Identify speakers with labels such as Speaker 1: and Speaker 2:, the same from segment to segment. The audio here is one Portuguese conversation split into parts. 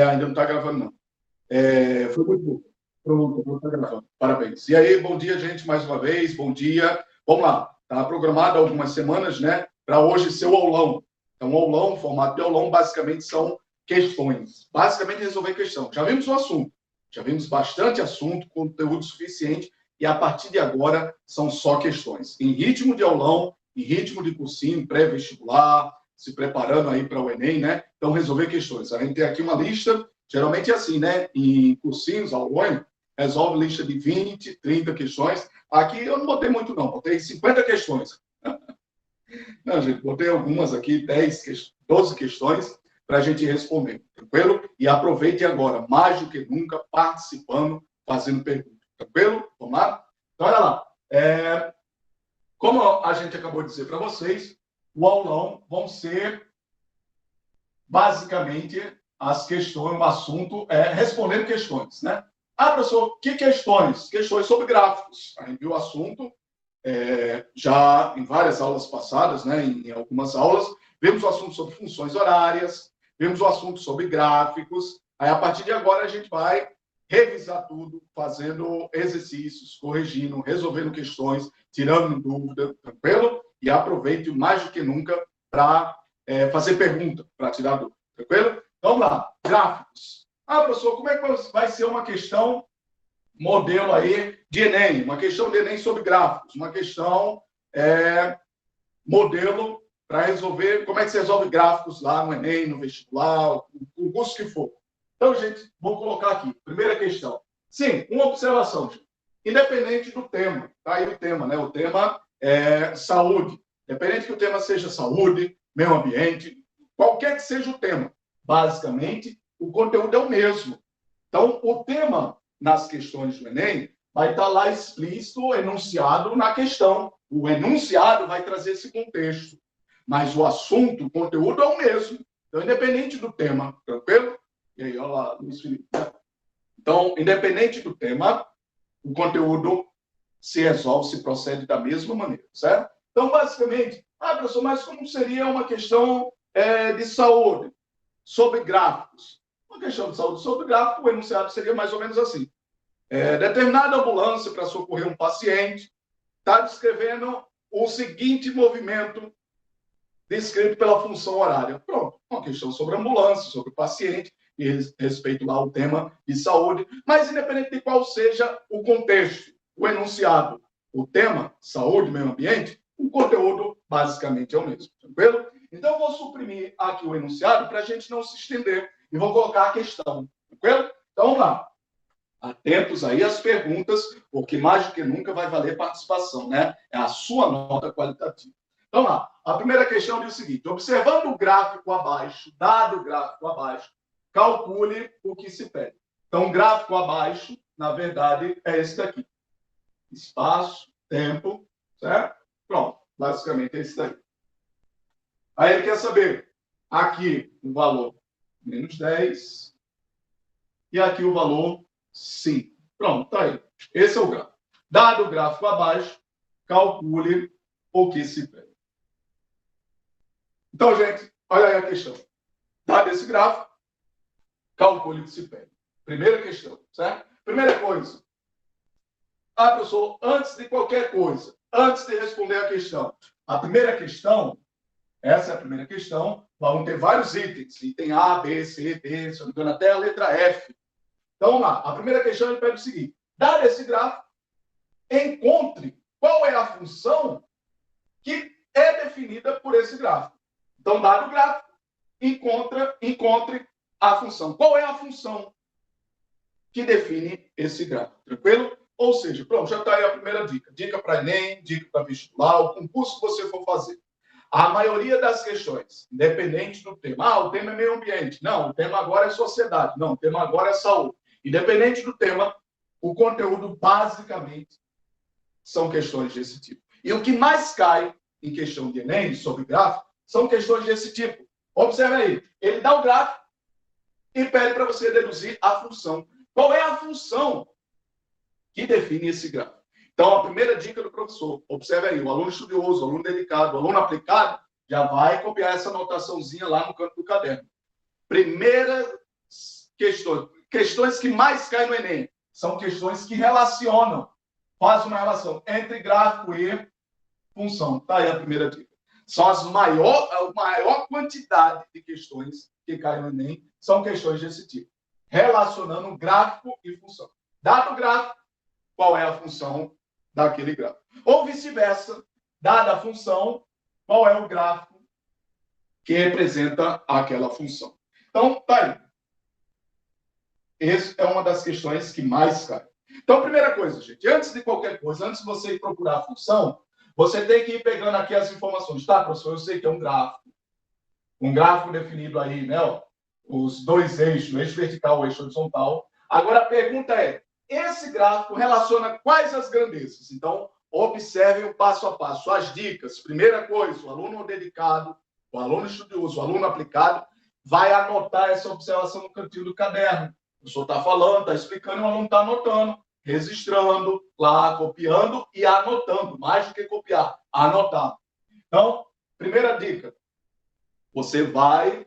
Speaker 1: Ainda não está gravando, não. Foi muito bom. Pronto, está gravando. Parabéns. E aí, bom dia, gente, mais uma vez. Bom dia. Vamos lá. Está programado há algumas semanas, né? Para hoje ser o aulão. Então, o aulão, o formato de aulão, basicamente são questões. Basicamente, resolver questão. Já vimos o assunto. Já vimos bastante assunto, conteúdo suficiente. E a partir de agora, são só questões. Em ritmo de aulão, em ritmo de cursinho, pré-vestibular, se preparando aí para o Enem, né? Então, resolver questões. A gente tem aqui uma lista, geralmente é assim, né? Em cursinhos, aulões, resolve lista de 20, 30 questões. Aqui eu não botei muito, não. Botei 50 questões. Não, gente, botei algumas aqui, 10, 12 questões para a gente responder, tranquilo? E aproveite agora, mais do que nunca, participando, fazendo perguntas, tranquilo? Vamos lá? Então, olha lá. Como a gente acabou de dizer para vocês, o aulão vão ser, basicamente, as questões, o assunto é respondendo questões, né? Professor, que questões? Questões sobre gráficos. A gente viu o assunto já em várias aulas passadas, né? Em algumas aulas, vimos o assunto sobre funções horárias, vimos o assunto sobre gráficos. Aí, a partir de agora, a gente vai revisar tudo, fazendo exercícios, corrigindo, resolvendo questões, tirando dúvida, tranquilo? E aproveite mais do que nunca para fazer pergunta, para tirar dúvida, tranquilo? Então, vamos lá. Gráficos. Professor, como é que vai ser uma questão modelo aí de Enem? Uma questão de Enem sobre gráficos, uma questão modelo para resolver, como é que você resolve gráficos lá no Enem, no vestibular, o curso que for. Então, gente, vou colocar aqui. Primeira questão. Sim, uma observação, gente. Independente do tema, tá aí o tema, né? O tema é saúde. Independente que o tema seja saúde, meio ambiente, qualquer que seja o tema, basicamente, o conteúdo é o mesmo. Então, o tema nas questões do Enem vai estar lá explícito, enunciado na questão. O enunciado vai trazer esse contexto. Mas o assunto, o conteúdo é o mesmo. Então, independente do tema, tranquilo? E aí, olha lá, Luiz Felipe. Então, independente do tema, o conteúdo se resolve, se procede da mesma maneira, certo? Então, basicamente, professor, mas como seria uma questão de saúde, sobre gráficos? Uma questão de saúde sobre gráfico, o enunciado seria mais ou menos assim. Determinada ambulância para socorrer um paciente está descrevendo o seguinte movimento descrito pela função horária. Pronto, uma questão sobre ambulância, sobre paciente, e respeito lá ao tema de saúde, mas independente de qual seja o contexto, o enunciado, o tema, saúde, meio ambiente, o conteúdo basicamente é o mesmo, tranquilo? Então, eu vou suprimir aqui o enunciado para a gente não se estender e vou colocar a questão, tranquilo? Então, vamos lá. Atentos aí às perguntas, porque mais do que nunca vai valer participação, né? É a sua nota qualitativa. Então, lá. A primeira questão diz o seguinte: observando o gráfico abaixo, dado o gráfico abaixo, calcule o que se pede. Então, o gráfico abaixo, na verdade, é esse daqui. Espaço, tempo, certo? Pronto. Basicamente é esse daí. Aí ele quer saber aqui o valor menos 10 e aqui o valor 5. Pronto, tá aí. Esse é o gráfico. Dado o gráfico abaixo, calcule o que se pede. Então, gente, olha aí a questão. Dado esse gráfico, calcule o que se pede. Primeira questão, certo? Primeira coisa. Professor, antes de qualquer coisa, antes de responder a questão, a primeira questão, essa é a primeira questão, vão ter vários itens. Item A, B, C, D, se não me engano, até a letra F. Então, vamos lá. A primeira questão, ele pede o seguinte: dado esse gráfico, encontre qual é a função que é definida por esse gráfico. Então, dado o gráfico, encontre a função. Qual é a função que define esse gráfico? Tranquilo? Ou seja, pronto, já está aí a primeira dica. Dica para Enem, dica para vestibular, o concurso que você for fazer. A maioria das questões, independente do tema. O tema é meio ambiente. Não, o tema agora é sociedade. Não, o tema agora é saúde. Independente do tema, o conteúdo basicamente são questões desse tipo. E o que mais cai em questão de Enem, sobre gráfico, são questões desse tipo. Observe aí, ele dá o gráfico e pede para você deduzir a função. Qual é a função que define esse gráfico? Então, a primeira dica do professor, observe aí, o aluno estudioso, o aluno dedicado, o aluno aplicado, já vai copiar essa anotaçãozinha lá no canto do caderno. Primeira questões que mais caem no Enem. São questões que relacionam, fazem uma relação entre gráfico e função. Está aí a primeira dica. São a maior quantidade de questões que caem no Enem, são questões desse tipo, relacionando gráfico e função. Dado o gráfico, qual é a função daquele gráfico? Ou vice-versa, dada a função, qual é o gráfico que representa aquela função? Então, tá aí. Essa é uma das questões que mais cai. Então, primeira coisa, gente, antes de qualquer coisa, antes de você ir procurar a função, você tem que ir pegando aqui as informações, tá, professor? Eu sei que é um gráfico definido aí, né? Ó, os dois eixos, o eixo vertical e o eixo horizontal. Agora, a pergunta é, esse gráfico relaciona quais as grandezas? Então, observem o passo a passo, as dicas. Primeira coisa, o aluno dedicado, o aluno estudioso, o aluno aplicado, vai anotar essa observação no cantinho do caderno. O professor está falando, está explicando, o aluno está anotando, registrando lá, copiando e anotando. Mais do que copiar, anotar. Então, primeira dica, você vai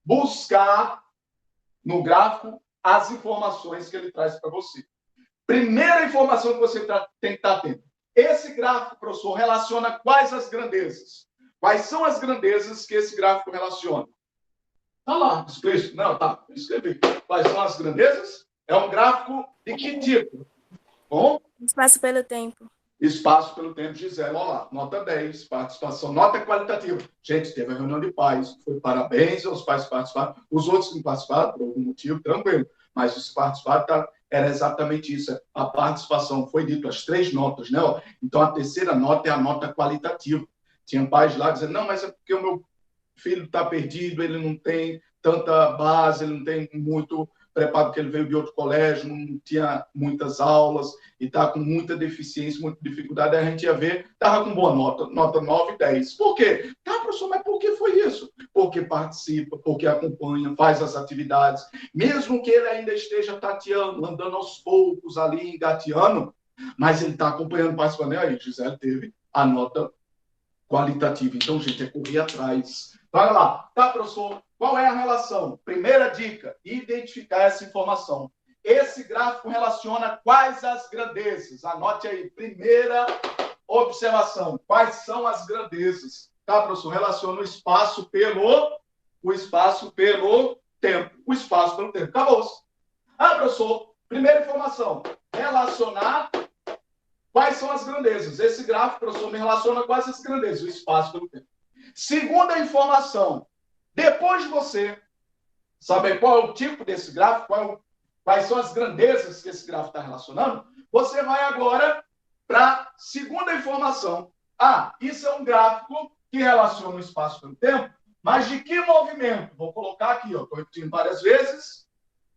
Speaker 1: buscar no gráfico as informações que ele traz para você. Primeira informação que você tem que estar atento. Esse gráfico, professor, relaciona quais as grandezas? Quais são as grandezas que esse gráfico relaciona? Está lá, explícito. Não, tá, escrevi. Quais são as grandezas? É um gráfico de que tipo? Bom?
Speaker 2: Espaço pelo tempo.
Speaker 1: Espaço pelo tempo, Gisele. Olha lá, nota 10, participação, nota qualitativa. Gente, teve a reunião de pais, foi parabéns aos pais que participaram. Os outros que não participaram, por algum motivo, tranquilo. Mas os que participaram, era exatamente isso. A participação, foi dito, as 3 notas, né? Então, a terceira nota é a nota qualitativa. Tinha pais lá dizendo, não, mas é porque o meu filho está perdido, ele não tem tanta base, ele não tem muito preparo, porque ele veio de outro colégio, não tinha muitas aulas e está com muita deficiência, muita dificuldade. Aí a gente ia ver, estava com boa nota 9 e 10. Por quê? Tá, professor, mas por que foi isso? Porque participa, porque acompanha, faz as atividades. Mesmo que ele ainda esteja tateando, andando aos poucos ali, engateando, mas ele está acompanhando, participando. E aí, Gisele teve a nota qualitativa. Então, gente, é correr atrás. Vai lá. Tá, professor? Qual é a relação? Primeira dica, identificar essa informação. Esse gráfico relaciona quais as grandezas? Anote aí. Primeira observação. Quais são as grandezas? Tá, professor? Relaciona o espaço pelo tempo. O espaço pelo tempo. Acabou-se. Ah, professor, primeira informação. Relacionar quais são as grandezas. Esse gráfico, professor, me relaciona com essas grandezas, o espaço pelo tempo. Segunda informação. Depois de você saber qual é o tipo desse gráfico, quais são as grandezas que esse gráfico está relacionando, você vai agora para a segunda informação. Ah, isso é um gráfico que relaciona o espaço pelo tempo, mas de que movimento? Vou colocar aqui, estou repetindo várias vezes,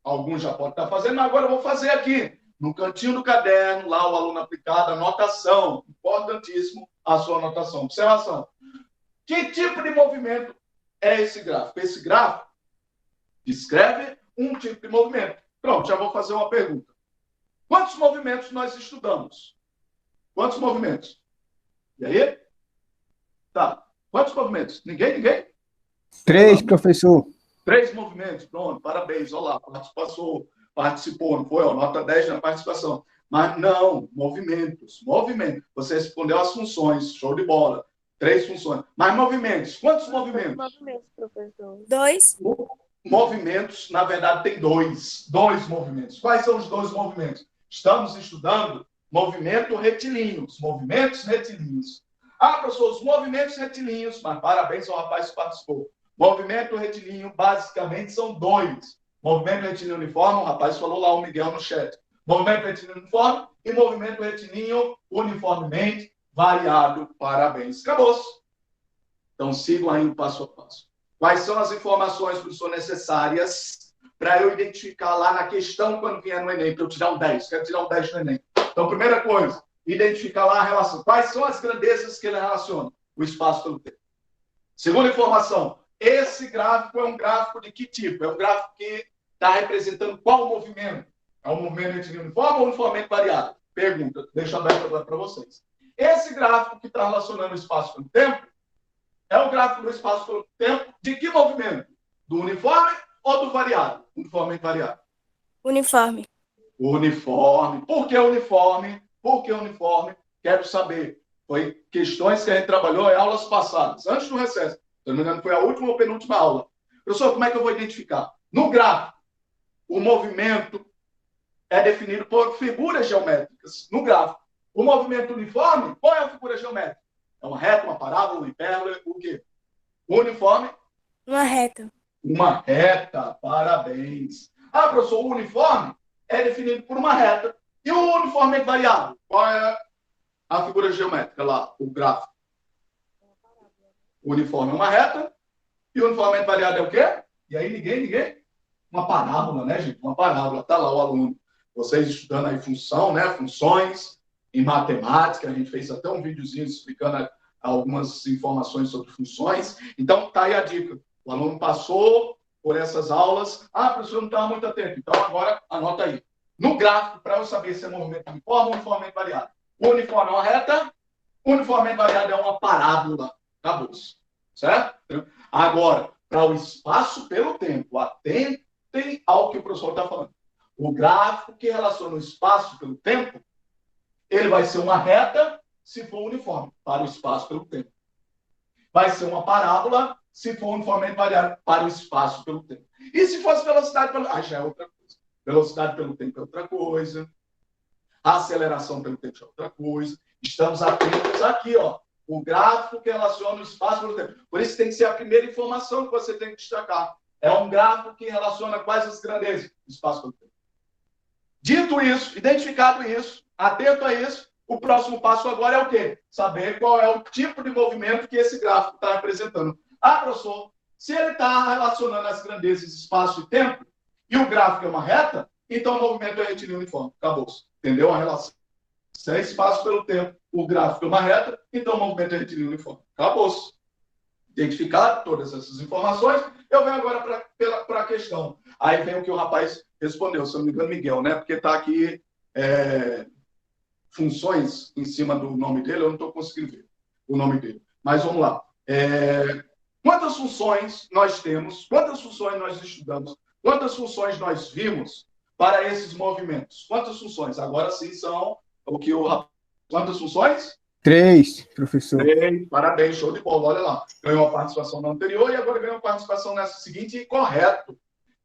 Speaker 1: alguns já podem estar fazendo, mas agora eu vou fazer aqui. No cantinho do caderno, lá o aluno aplicado, anotação, importantíssimo a sua anotação. Observação. Que tipo de movimento é esse gráfico? Esse gráfico descreve um tipo de movimento. Pronto, já vou fazer uma pergunta. Quantos movimentos nós estudamos? Quantos movimentos? E aí? Tá. Quantos movimentos? Ninguém?
Speaker 3: 3, professor.
Speaker 1: 3 movimentos. Pronto, parabéns. Olha lá, participou, não foi? Nota 10 na participação. Mas não, movimentos. Você respondeu as funções, show de bola. 3 funções. Mas movimentos. Quantos movimentos?
Speaker 2: Movimentos, professor. 2.
Speaker 1: Movimentos, na verdade, tem 2. 2 movimentos. Quais são os 2 movimentos? Estamos estudando movimento retilíneo. Os movimentos retilíneos. Ah, professor, os movimentos retilíneos, mas parabéns ao rapaz que participou. Movimento retilíneo, basicamente, são 2. Movimento retilíneo uniforme, o rapaz falou lá, o Miguel no chat. Movimento retilíneo uniforme e movimento retilíneo uniformemente variado. Parabéns. Acabou-se. Então, sigam aí o passo a passo. Quais são as informações, professor, necessárias para eu identificar lá na questão quando vier no Enem, para eu tirar um 10? Quero tirar um 10 no Enem. Então, primeira coisa, identificar lá a relação. Quais são as grandezas que ele relaciona? O espaço pelo tempo. Segunda informação, esse gráfico é um gráfico de que tipo? É um gráfico que está representando qual movimento? É um movimento retilíneo uniforme ou uniformemente variado? Pergunta, deixa aberto agora para vocês. Esse gráfico que está relacionando o espaço pelo tempo é o gráfico do espaço pelo tempo de que movimento? Do uniforme ou do variado? Uniformemente variado.
Speaker 2: Uniforme.
Speaker 1: Uniforme. Por que uniforme? Por que uniforme? Quero saber. Foi questões que a gente trabalhou em aulas passadas, antes do recesso. Se não me engano, foi a última ou penúltima aula. Professor, como é que eu vou identificar? No gráfico, o movimento é definido por figuras geométricas. No gráfico, o movimento uniforme, qual é a figura geométrica? É uma reta, uma parábola, uma hipérbole, o quê? O uniforme?
Speaker 2: Uma reta.
Speaker 1: Uma reta, parabéns. Ah, professor, o uniforme é definido por uma reta. E o uniforme variável? Qual é a figura geométrica lá, o gráfico? O uniforme é uma reta. E o uniforme variável é o quê? E aí, ninguém? Uma parábola, né, gente? Uma parábola. Tá lá o aluno. Vocês estudando aí função, né? Funções em matemática. A gente fez até um videozinho explicando algumas informações sobre funções. Então, tá aí a dica. O aluno passou por essas aulas. Ah, professor, não estava muito atento. Então, agora, anota aí. No gráfico, para eu saber se é movimento uniforme ou uniforme variável. O uniforme é uma reta, o uniforme variável é uma parábola. Acabou. Certo? Agora, para o espaço pelo tempo, atentem ao que o professor está falando. O gráfico que relaciona o espaço pelo tempo, ele vai ser uma reta se for uniforme, para o espaço pelo tempo. Vai ser uma parábola se for uniformemente variável, para o espaço pelo tempo. E se fosse velocidade pelo... já é outra coisa. Velocidade pelo tempo é outra coisa. A aceleração pelo tempo é outra coisa. Estamos atentos aqui, ó. O gráfico que relaciona o espaço pelo tempo. Por isso tem que ser a primeira informação que você tem que destacar. É um gráfico que relaciona quais as grandezas do espaço pelo tempo. Dito isso, identificado isso, atento a isso, o próximo passo agora é o quê? Saber qual é o tipo de movimento que esse gráfico está representando. Ah, professor, se ele está relacionando as grandezas espaço e tempo, e o gráfico é uma reta, então o movimento é retilíneo uniforme. Acabou-se. Entendeu a relação? Se é espaço pelo tempo, o gráfico é uma reta, então o movimento é retilíneo uniforme. Acabou-se. Identificado todas essas informações, eu venho agora para a questão. Aí vem o que o rapaz respondeu, se eu não me engano, Miguel, né? Porque está aqui funções em cima do nome dele, eu não estou conseguindo ver o nome dele. Mas vamos lá. Quantas funções nós temos, quantas funções nós estudamos, quantas funções nós vimos para esses movimentos? Quantas funções? Agora sim são o que o rapaz... Quantas funções?
Speaker 3: 3, professor.
Speaker 1: 3, parabéns, show de bola, olha lá. Ganhou a participação na anterior e agora ganhou a participação nessa seguinte, e correto.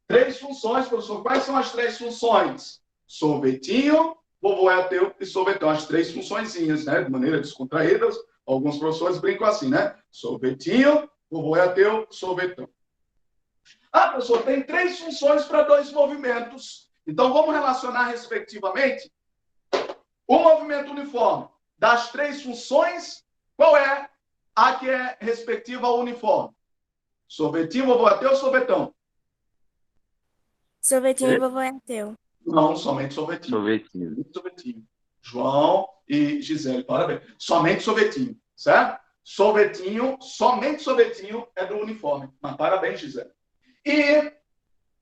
Speaker 1: 3 funções, professor. Quais são as 3 funções? Sorvetinho, vovô é ateu e sorvetão. As 3 funçõezinhas, né? De maneira descontraída. Alguns professores brincam assim, né? Sorvetinho, vovô é ateu, sorvetão. Ah, professor, tem 3 funções para 2 movimentos. Então, vamos relacionar respectivamente o movimento uniforme. Das 3 funções, qual é a que é respectiva ao uniforme? Sorvetinho, vovô ateu ou sorvetão?
Speaker 2: Sorvetinho e vovô é ateu.
Speaker 1: Não, somente sorvetinho. Sorvetinho. João e Gisele, parabéns. Somente sorvetinho, certo? Sorvetinho, somente sorvetinho é do uniforme. Mas parabéns, Gisele. E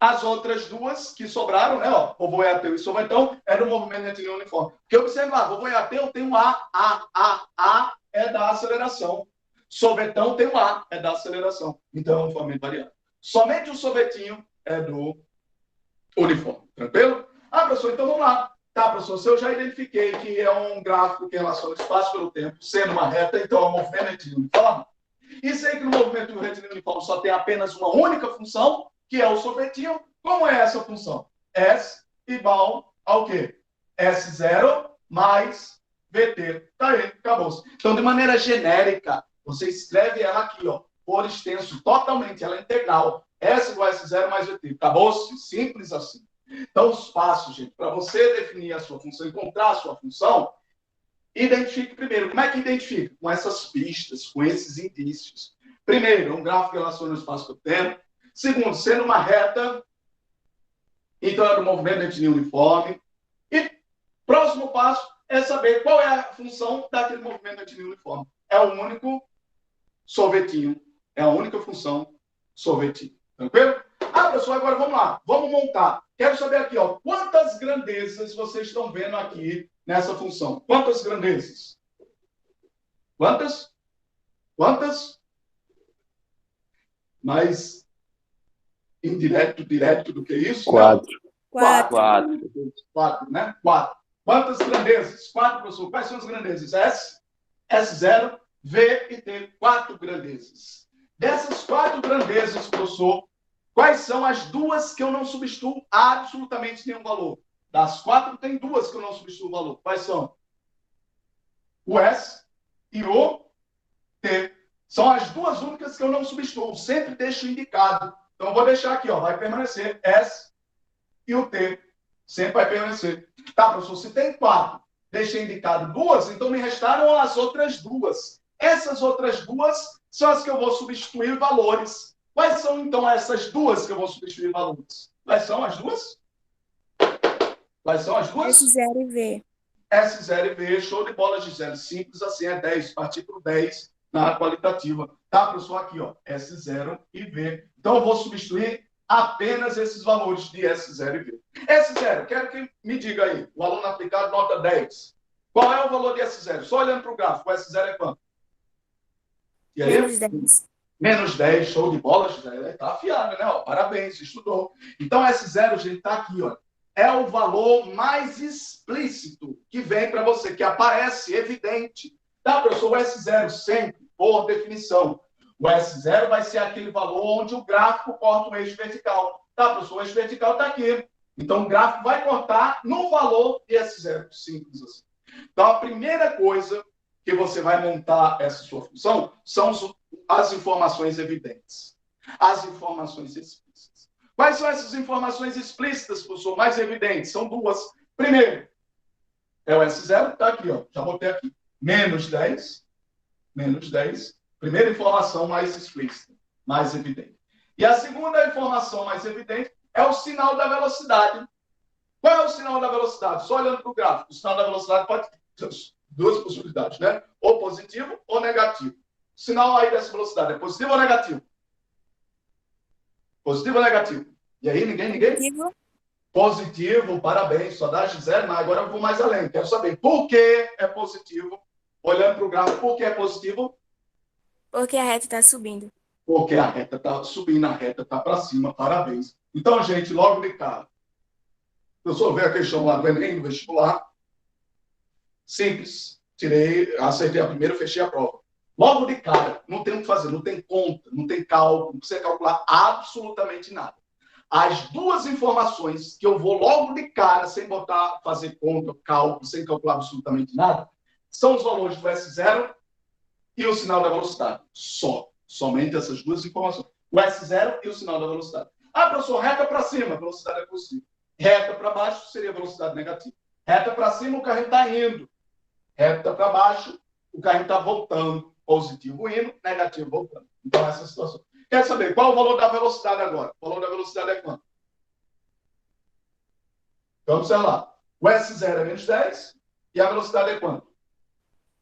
Speaker 1: as outras 2 que sobraram, né? Ó, vovô é ateu e sorvetão, é do movimento retilíneo uniforme. Porque observa lá, vovô é ateu tem um A é da aceleração. Sorvetão tem um A, é da aceleração. Então é um uniforme variável. Somente o sorvetinho é do uniforme. Tranquilo? Ah, professor, então vamos lá. Tá, professor, se eu já identifiquei que é um gráfico que relaciona o espaço pelo tempo, sendo uma reta, então é um movimento retilíneo uniforme. E sei que no movimento retilíneo uniforme só tem apenas uma única função, que é o sorvetinho. Como é essa função? S igual ao quê? S0 mais VT. Tá aí, acabou. Então, de maneira genérica, você escreve ela aqui, ó, por extenso, totalmente, ela é integral. S igual a S0 mais VT. Acabou-se? Simples assim. Então, os passos, gente, para você definir a sua função, encontrar a sua função, identifique primeiro. Como é que identifica? Com essas pistas, com esses indícios. Primeiro, um gráfico que relaciona o espaço com o tempo. Segundo, sendo uma reta, então é do movimento retilíneo uniforme. E próximo passo é saber qual é a função daquele movimento retilíneo uniforme. É o único sorvetinho. É a única função sorvetinho. Tranquilo? Ah, pessoal, agora vamos lá. Vamos montar. Quero saber aqui, ó, quantas grandezas vocês estão vendo aqui nessa função? Quantas grandezas? Quantas? Mas indireto, direto do que isso?
Speaker 4: 4.
Speaker 2: 4.
Speaker 1: 4, né? 4. Quantas grandezas? 4, professor. Quais são as grandezas? S, S0, V e T. 4 grandezas. Dessas 4 grandezas, professor, quais são as duas que eu não substituo absolutamente nenhum valor? Das 4, tem 2 que eu não substituo valor. Quais são? O S e o T. São as 2 únicas que eu não substituo. Sempre deixo indicado. Então, eu vou deixar aqui, ó, vai permanecer S e o T. Sempre vai permanecer. Tá, professor, se tem 4, deixei indicado 2, então me restaram as outras 2. Essas outras 2 são as que eu vou substituir valores. Quais são, então, essas 2 que eu vou substituir valores? Quais são as 2? Quais são as 2?
Speaker 2: S0 e V.
Speaker 1: S0 e V, show de bola, Gisele. Simples assim, é 10, partir para o 10 na qualitativa. Tá, professor? Aqui, ó, S0 e V. Então, eu vou substituir apenas esses valores de S0 e V. S0, quero que me diga aí, o aluno aplicado, nota 10. Qual é o valor de S0? Só olhando para o gráfico, o S0 é quanto? E aí?
Speaker 2: Menos 10.
Speaker 1: Menos 10, show de bola, Gisele. Tá afiado, né? Ó, parabéns, estudou. Então, S0, gente, tá aqui, ó. É o valor mais explícito que vem para você, que aparece evidente. Tá, professor? O S0 sempre, por definição. O S0 vai ser aquele valor onde o gráfico corta o eixo vertical. Tá, professor? O eixo vertical está aqui. Então, o gráfico vai cortar no valor de S0. Simples assim. Então, a primeira coisa que você vai montar essa sua função são as informações evidentes. As informações explícitas. Quais são essas informações explícitas, professor, mais evidentes? São 2. Primeiro, é o S0, está aqui, ó, já botei aqui. Menos 10. Menos 10. Primeira informação mais explícita, mais evidente. E a segunda informação mais evidente é o sinal da velocidade. Qual é o sinal da velocidade? Só olhando para o gráfico. O sinal da velocidade pode ter 2 possibilidades, né? Ou positivo ou negativo. O sinal aí dessa velocidade é positivo ou negativo? Positivo ou negativo? E aí, ninguém?
Speaker 2: Positivo.
Speaker 1: Positivo, parabéns, só dá Gisele, mas agora eu vou mais além. Quero saber por que é positivo. Olhando para o gráfico, por que é positivo?
Speaker 2: Porque a reta está subindo.
Speaker 1: Porque a reta está subindo, a reta está para cima, parabéns. Então, gente, logo de cara, eu só ver a questão lá do Enem, do vestibular. Simples. Tirei, acertei a primeira, fechei a prova. Logo de cara, não tem o que fazer, não tem conta, não tem cálculo, não precisa calcular absolutamente nada. As 2 informações que eu vou logo de cara, sem botar, fazer conta, cálculo, sem calcular absolutamente nada, são os valores do S0 e o sinal da velocidade. Somente essas 2 informações. O S0 e o sinal da velocidade. Ah, professor, reta para cima, velocidade é positiva. Reta para baixo seria velocidade negativa. Reta para cima, o carrinho está indo. Reta para baixo, o carrinho está voltando. Positivo indo, negativo voltando. Então, essa é a situação. Quer saber qual é o valor da velocidade agora? O valor da velocidade é quanto? Então, observa lá. O S0 é menos 10 e a velocidade é quanto?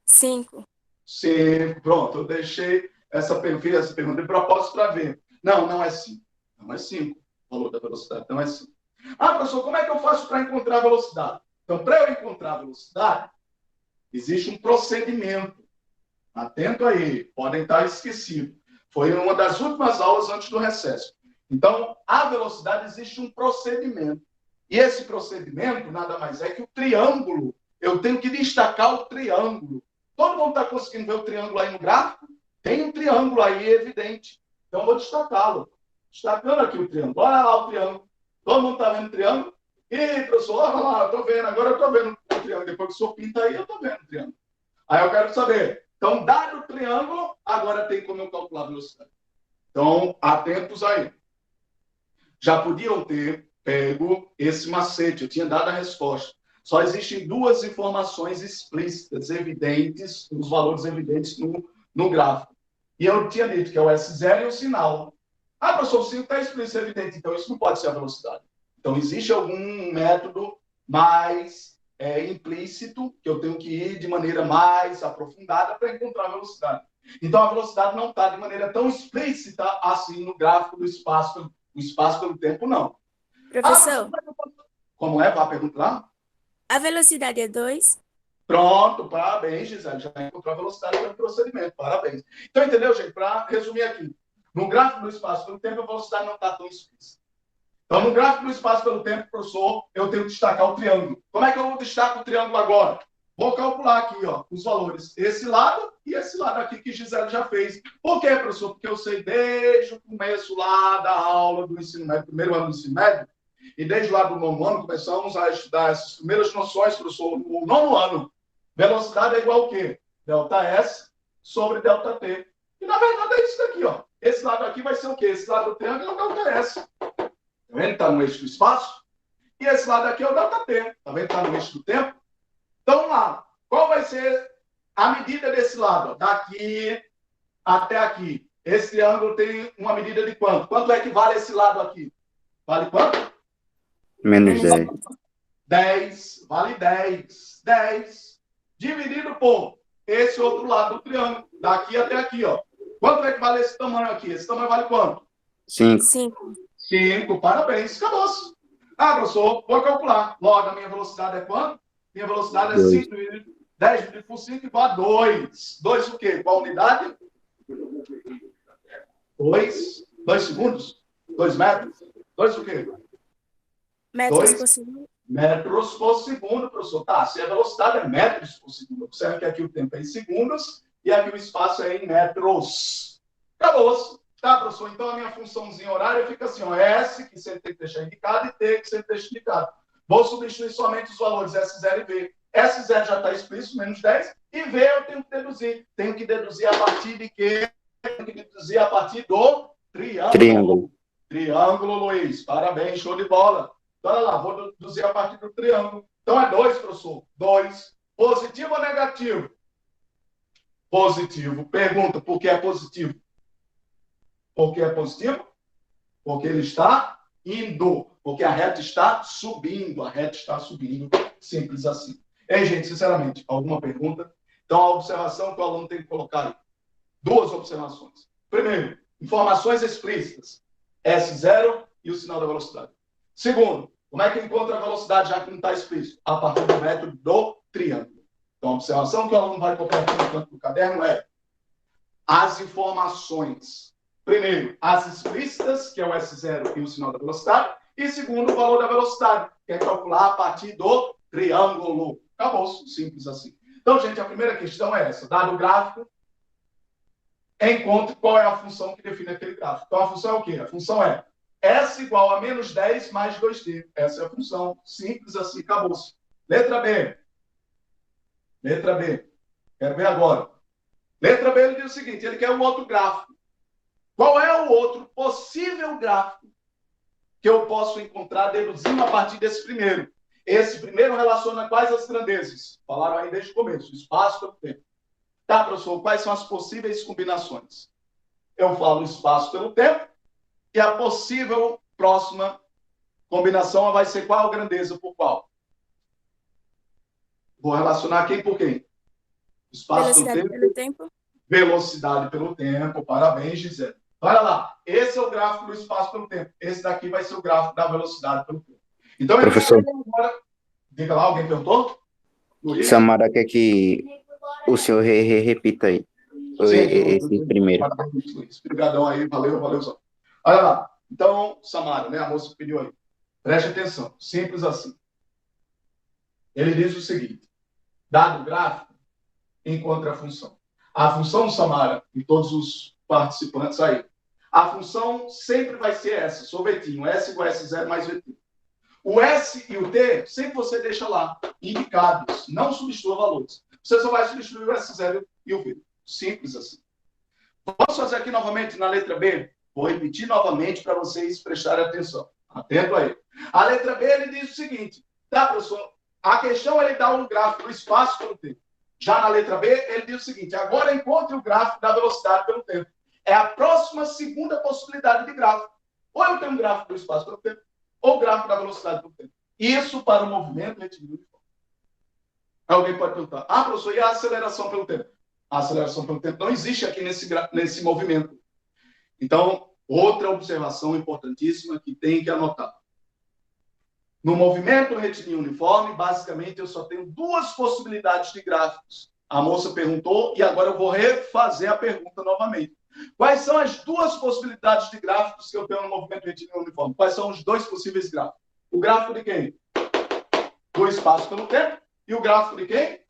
Speaker 2: 5.
Speaker 1: 5. Pronto, eu deixei fiz essa pergunta de propósito para ver. Não é 5. Não é 5. O valor da velocidade não é 5. Ah, professor, como é que eu faço para encontrar a velocidade? Então, para eu encontrar a velocidade, existe um procedimento. Atento aí, podem estar esquecidos. Foi uma das últimas aulas antes do recesso. Então, a velocidade existe um procedimento. E esse procedimento nada mais é que o triângulo. Eu tenho que destacar o triângulo. Todo mundo está conseguindo ver o triângulo aí no gráfico? Tem um triângulo aí evidente. Então, eu vou destacá-lo. Destacando aqui o triângulo. Olha lá o triângulo. Todo mundo está vendo o triângulo? Ih, professor, olha lá, eu estou vendo. Agora eu estou vendo o triângulo. Depois que o senhor pinta aí, eu estou vendo o triângulo. Aí eu quero saber. Então, dado o triângulo, agora tem como eu calcular a velocidade. Então, atentos aí. Já podiam ter pego esse macete, eu tinha dado a resposta. Só existem 2 informações explícitas, evidentes, os valores evidentes no gráfico. E eu tinha dito que é o S0 e o sinal. Ah, professor, o sinal está explícito, evidente, então isso não pode ser a velocidade. Então, existe algum método mais implícito, que eu tenho que ir de maneira mais aprofundada para encontrar a velocidade. Então, a velocidade não está de maneira tão explícita assim no gráfico do espaço, o espaço pelo tempo, não.
Speaker 2: Professor,
Speaker 1: como é? Vá perguntar.
Speaker 2: a velocidade é 2?
Speaker 1: Pronto, parabéns, Gisele. Já encontrou a velocidade pelo procedimento, parabéns. Então, entendeu, gente? Para resumir aqui, No gráfico do espaço pelo tempo, a velocidade não está tão explícita. Então, no gráfico do espaço pelo tempo, professor, eu tenho que destacar o triângulo. Como é que eu destaco o triângulo agora? Vou calcular aqui, ó, os valores. Esse lado e esse lado aqui que Gisele já fez. Por quê, professor? Porque eu sei desde o começo lá da aula do ensino médio, primeiro ano do ensino médio, e desde lá do nono ano, começamos a estudar essas primeiras noções, professor, no nono ano. Velocidade é igual ao quê? Delta S sobre delta T. E, na verdade, é isso daqui, ó. Esse lado aqui vai ser o quê? Esse lado do triângulo é o delta S. Tá vendo? Está no eixo do espaço. E esse lado aqui é o delta T. Tá vendo? Está no eixo do tempo. Então, vamos lá. Qual vai ser a medida desse lado? Daqui até aqui. Esse triângulo tem uma medida de quanto? Quanto é que vale esse lado aqui? Vale quanto?
Speaker 4: Menos 10.
Speaker 1: 10. Vale 10. 10. Dividido por esse outro lado do triângulo. Daqui até aqui, ó. Quanto é que vale esse tamanho aqui? Esse tamanho vale quanto?
Speaker 4: 5.
Speaker 2: 5.
Speaker 1: 5. Parabéns. Acabou-se. Ah, professor, vou calcular. Logo, a minha velocidade é quanto? Minha velocidade é 5. 10 dividido por 5 igual a 2. 2 o quê? Qual unidade? 2 segundos? 2 metros? 2 o quê?
Speaker 2: Metros
Speaker 1: 2
Speaker 2: por segundo.
Speaker 1: metros por segundo, professor. Tá, se a velocidade é metros por segundo, observe que aqui o tempo é em segundos e aqui o espaço é em metros. Acabou-se. Tá, professor? Então a minha funçãozinha horária fica assim, ó, S, que sempre tem que deixar indicado, e T, que sempre deixa indicado. Vou substituir somente os valores S0 e V. S0 já está explícito, menos 10, e V eu tenho que deduzir. Tenho que deduzir a partir de quê? Tenho que deduzir a partir do triângulo. Triângulo, Luiz. Parabéns, show de bola. Então, olha lá, vou deduzir a partir do triângulo. Então, é 2, professor. 2. Positivo ou negativo? Positivo. Pergunta, por que é positivo? Por que é positivo? Porque ele está indo. Porque a reta está subindo. A reta está subindo. Simples assim. Ei, gente, sinceramente, alguma pergunta? Então, a observação que o aluno tem que colocar aí. 2 observações. Primeiro, informações explícitas. S0 e o sinal da velocidade. Segundo, como é que encontra a velocidade, já que não está explícito? A partir do método do triângulo. Então, a observação que o aluno vai colocar aqui no canto do caderno é as informações. Primeiro, as explícitas, que é o S0 e o sinal da velocidade. E segundo, o valor da velocidade, que é calcular a partir do triângulo. Acabou, simples assim. Então, gente, a primeira questão é essa. Dado o gráfico, encontre qual é a função que define aquele gráfico. Então, a função é o quê? A função é S igual a menos 10 mais 2t. Essa é a função. Simples assim, acabou-se. Letra B. Letra B. Quero ver agora. Letra B, ele diz o seguinte, ele quer um outro gráfico. Qual é o outro possível gráfico que eu posso encontrar deduzindo a partir desse primeiro? Esse primeiro relaciona quais as grandezas? Falaram aí desde o começo, espaço pelo tempo. Tá, professor, quais são as possíveis combinações? Eu falo espaço pelo tempo e a possível próxima combinação vai ser qual grandeza por qual? Vou relacionar quem por quem? Espaço
Speaker 2: Velocidade pelo tempo.
Speaker 1: Velocidade pelo tempo. Parabéns, Gisele. Olha lá, esse é o gráfico do espaço pelo tempo. Esse daqui vai ser o gráfico da velocidade pelo tempo. Então,
Speaker 4: Professor.
Speaker 1: Agora... Diga lá, alguém perguntou? Luiz?
Speaker 4: Samara quer que o senhor repita aí. Esse primeiro.
Speaker 1: Parabéns, Luiz. Obrigadão aí, valeu, valeu. Olha lá. Então, Samara, né, a moça que pediu aí. Preste atenção, simples assim. Ele diz o seguinte, dado o gráfico, encontre a função. A função, Samara, e todos os participantes aí, a função sempre vai ser essa, sorvetinho, S igual a S0 mais VT. O S e o T, sempre você deixa lá, indicados, não substitua valores. Você só vai substituir o S0 e o V. Simples assim. Vamos fazer aqui novamente na letra B? Vou repetir novamente para vocês prestarem atenção. Atento aí. A letra B, ele diz o seguinte, tá, professor? A questão, ele dá um gráfico do espaço pelo tempo. Já na letra B, ele diz o seguinte, agora encontre o gráfico da velocidade pelo tempo. É a próxima segunda possibilidade de gráfico. Ou eu tenho um gráfico do espaço pelo tempo, ou o gráfico da velocidade pelo tempo. Isso para o movimento retilíneo uniforme. Alguém pode perguntar, ah, professor, e a aceleração pelo tempo? A aceleração pelo tempo não existe aqui nesse movimento. Então, outra observação importantíssima que tem que anotar. No movimento retilíneo uniforme, basicamente, eu só tenho 2 possibilidades de gráficos. A moça perguntou e agora eu vou refazer a pergunta novamente. Quais são as duas possibilidades de gráficos que eu tenho no movimento retilíneo uniforme? Quais são os dois possíveis gráficos? O gráfico de quem? Do espaço pelo tempo. E o gráfico de quem?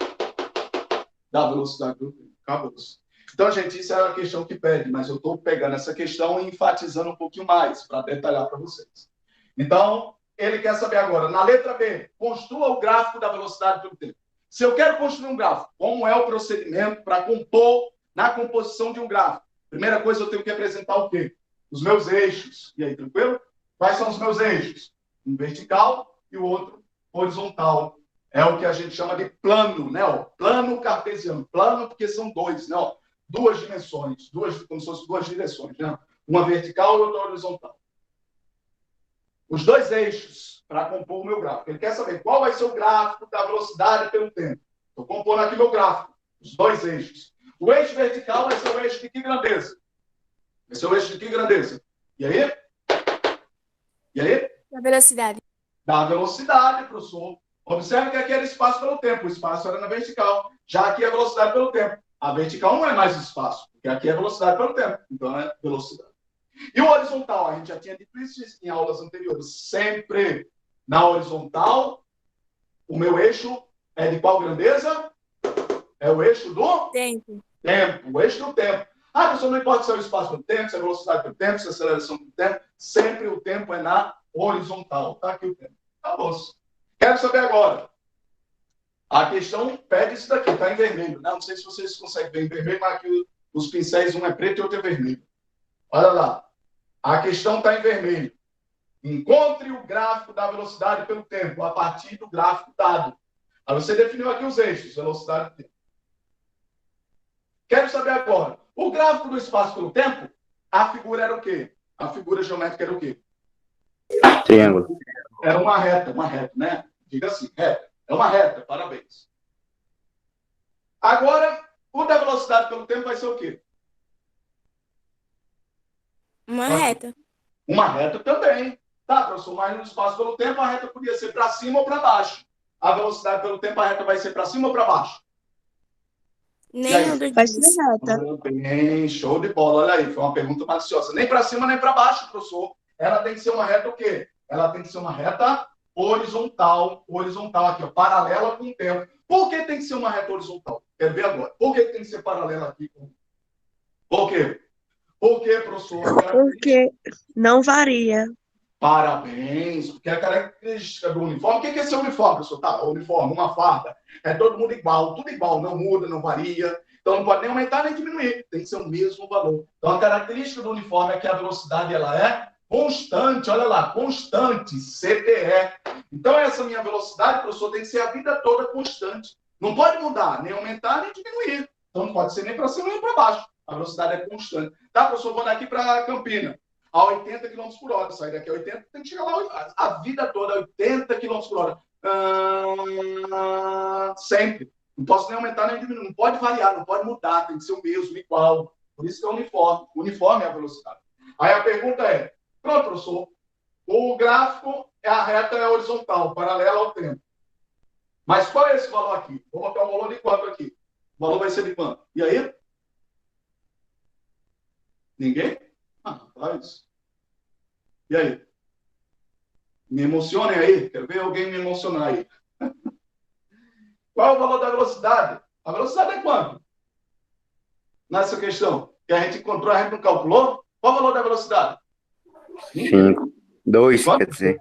Speaker 1: Da velocidade do tempo. Acabou-se. Então, gente, isso é uma questão que pede, mas eu estou pegando essa questão e enfatizando um pouquinho mais, para detalhar para vocês. Então, ele quer saber agora, na letra B, construa o gráfico da velocidade pelo tempo. Se eu quero construir um gráfico, como é o procedimento para compor na composição de um gráfico? Primeira coisa, eu tenho que apresentar o quê? Os meus eixos. E aí, tranquilo? Quais são os meus eixos? Um vertical e o outro horizontal. É o que a gente chama de plano, né? Ó, plano cartesiano. Plano porque são dois, né? Ó, duas dimensões, como se fossem duas direções, né? Uma vertical e outra horizontal. Os dois eixos para compor o meu gráfico. Ele quer saber qual vai ser o gráfico da velocidade pelo tempo. Estou compondo aqui meu gráfico, os dois eixos. O eixo vertical vai ser o eixo de que grandeza? Vai ser o eixo de que grandeza? E aí? E aí?
Speaker 2: Da velocidade.
Speaker 1: Da velocidade, professor. Observe que aqui era espaço pelo tempo. O espaço era na vertical. Já aqui é velocidade pelo tempo. A vertical não é mais espaço, porque aqui é velocidade pelo tempo. Então é velocidade. E o horizontal? A gente já tinha dito isso em aulas anteriores. Sempre na horizontal, o meu eixo é de qual grandeza? É o eixo do
Speaker 2: Tempo.
Speaker 1: tempo. O eixo do tempo. Ah, professor, não importa se é o espaço pelo tempo, se é a velocidade pelo tempo, se é a aceleração pelo tempo. Sempre o tempo é na horizontal. Está aqui o tempo. Acabou. Quero saber agora. A questão pede isso daqui, está em vermelho. Não sei se vocês conseguem ver em vermelho, mas aqui os pincéis, um é preto e outro é vermelho. Olha lá. A questão está em vermelho. Encontre o gráfico da velocidade pelo tempo a partir do gráfico dado. Aí você definiu aqui os eixos, velocidade e tempo. Quero saber agora. O gráfico do espaço pelo tempo, a figura era o quê? A figura geométrica era o quê?
Speaker 4: Triângulo.
Speaker 1: Era uma reta, né? Diga assim, reta. É uma reta, parabéns. Agora, o da velocidade pelo tempo vai ser o quê?
Speaker 2: Uma reta.
Speaker 1: Uma reta também. Tá, professor, mas no espaço pelo tempo a reta podia ser para cima ou para baixo. A velocidade pelo tempo a reta vai ser para cima ou para baixo?
Speaker 2: Nenhum dos
Speaker 5: Vai ser
Speaker 2: dois.
Speaker 5: reta.
Speaker 1: Bem, show de bola. Olha aí, foi uma pergunta maliciosa. Nem para cima, nem para baixo, professor. Ela tem que ser uma reta o quê? Ela tem que ser uma reta horizontal. Horizontal aqui, ó, paralela com o tempo. Por que tem que ser uma reta horizontal? Quer ver agora? Por que tem que ser paralela aqui? Por quê? Por quê, professor?
Speaker 5: Porque não varia.
Speaker 1: Parabéns, porque a característica do uniforme, o que é esse uniforme, professor? Tá, uniforme, uma farda, é todo mundo igual, tudo igual, não muda, não varia, então não pode nem aumentar nem diminuir, tem que ser o mesmo valor. Então a característica do uniforme é que a velocidade ela é constante, olha lá, constante, CTE. Então essa minha velocidade, professor, tem que ser a vida toda constante, não pode mudar, nem aumentar nem diminuir, então não pode ser nem para cima nem para baixo, a velocidade é constante. Tá, professor, vou daqui para Campina a 80 km por hora. Sair daqui a 80, tem que chegar lá a vida toda, 80 km por hora. Sempre. Não posso nem aumentar nem diminuir. Não pode variar, não pode mudar, tem que ser o mesmo, igual. Por isso que é uniforme. Uniforme é a velocidade. Aí a pergunta é, pronto, professor, o gráfico, a reta é horizontal, paralela ao tempo. Mas qual é esse valor aqui? Vou botar o valor de quanto aqui? O valor vai ser de quanto? E aí? Ninguém? Rapaz. E aí? Me emocionem aí. Quero ver alguém me emocionar aí. Qual é o valor da velocidade? A velocidade é quanto? Nessa questão que a gente encontrou, a gente não calculou? Qual é o valor da velocidade?
Speaker 4: 5. 2,
Speaker 1: Quanto?
Speaker 4: quer dizer.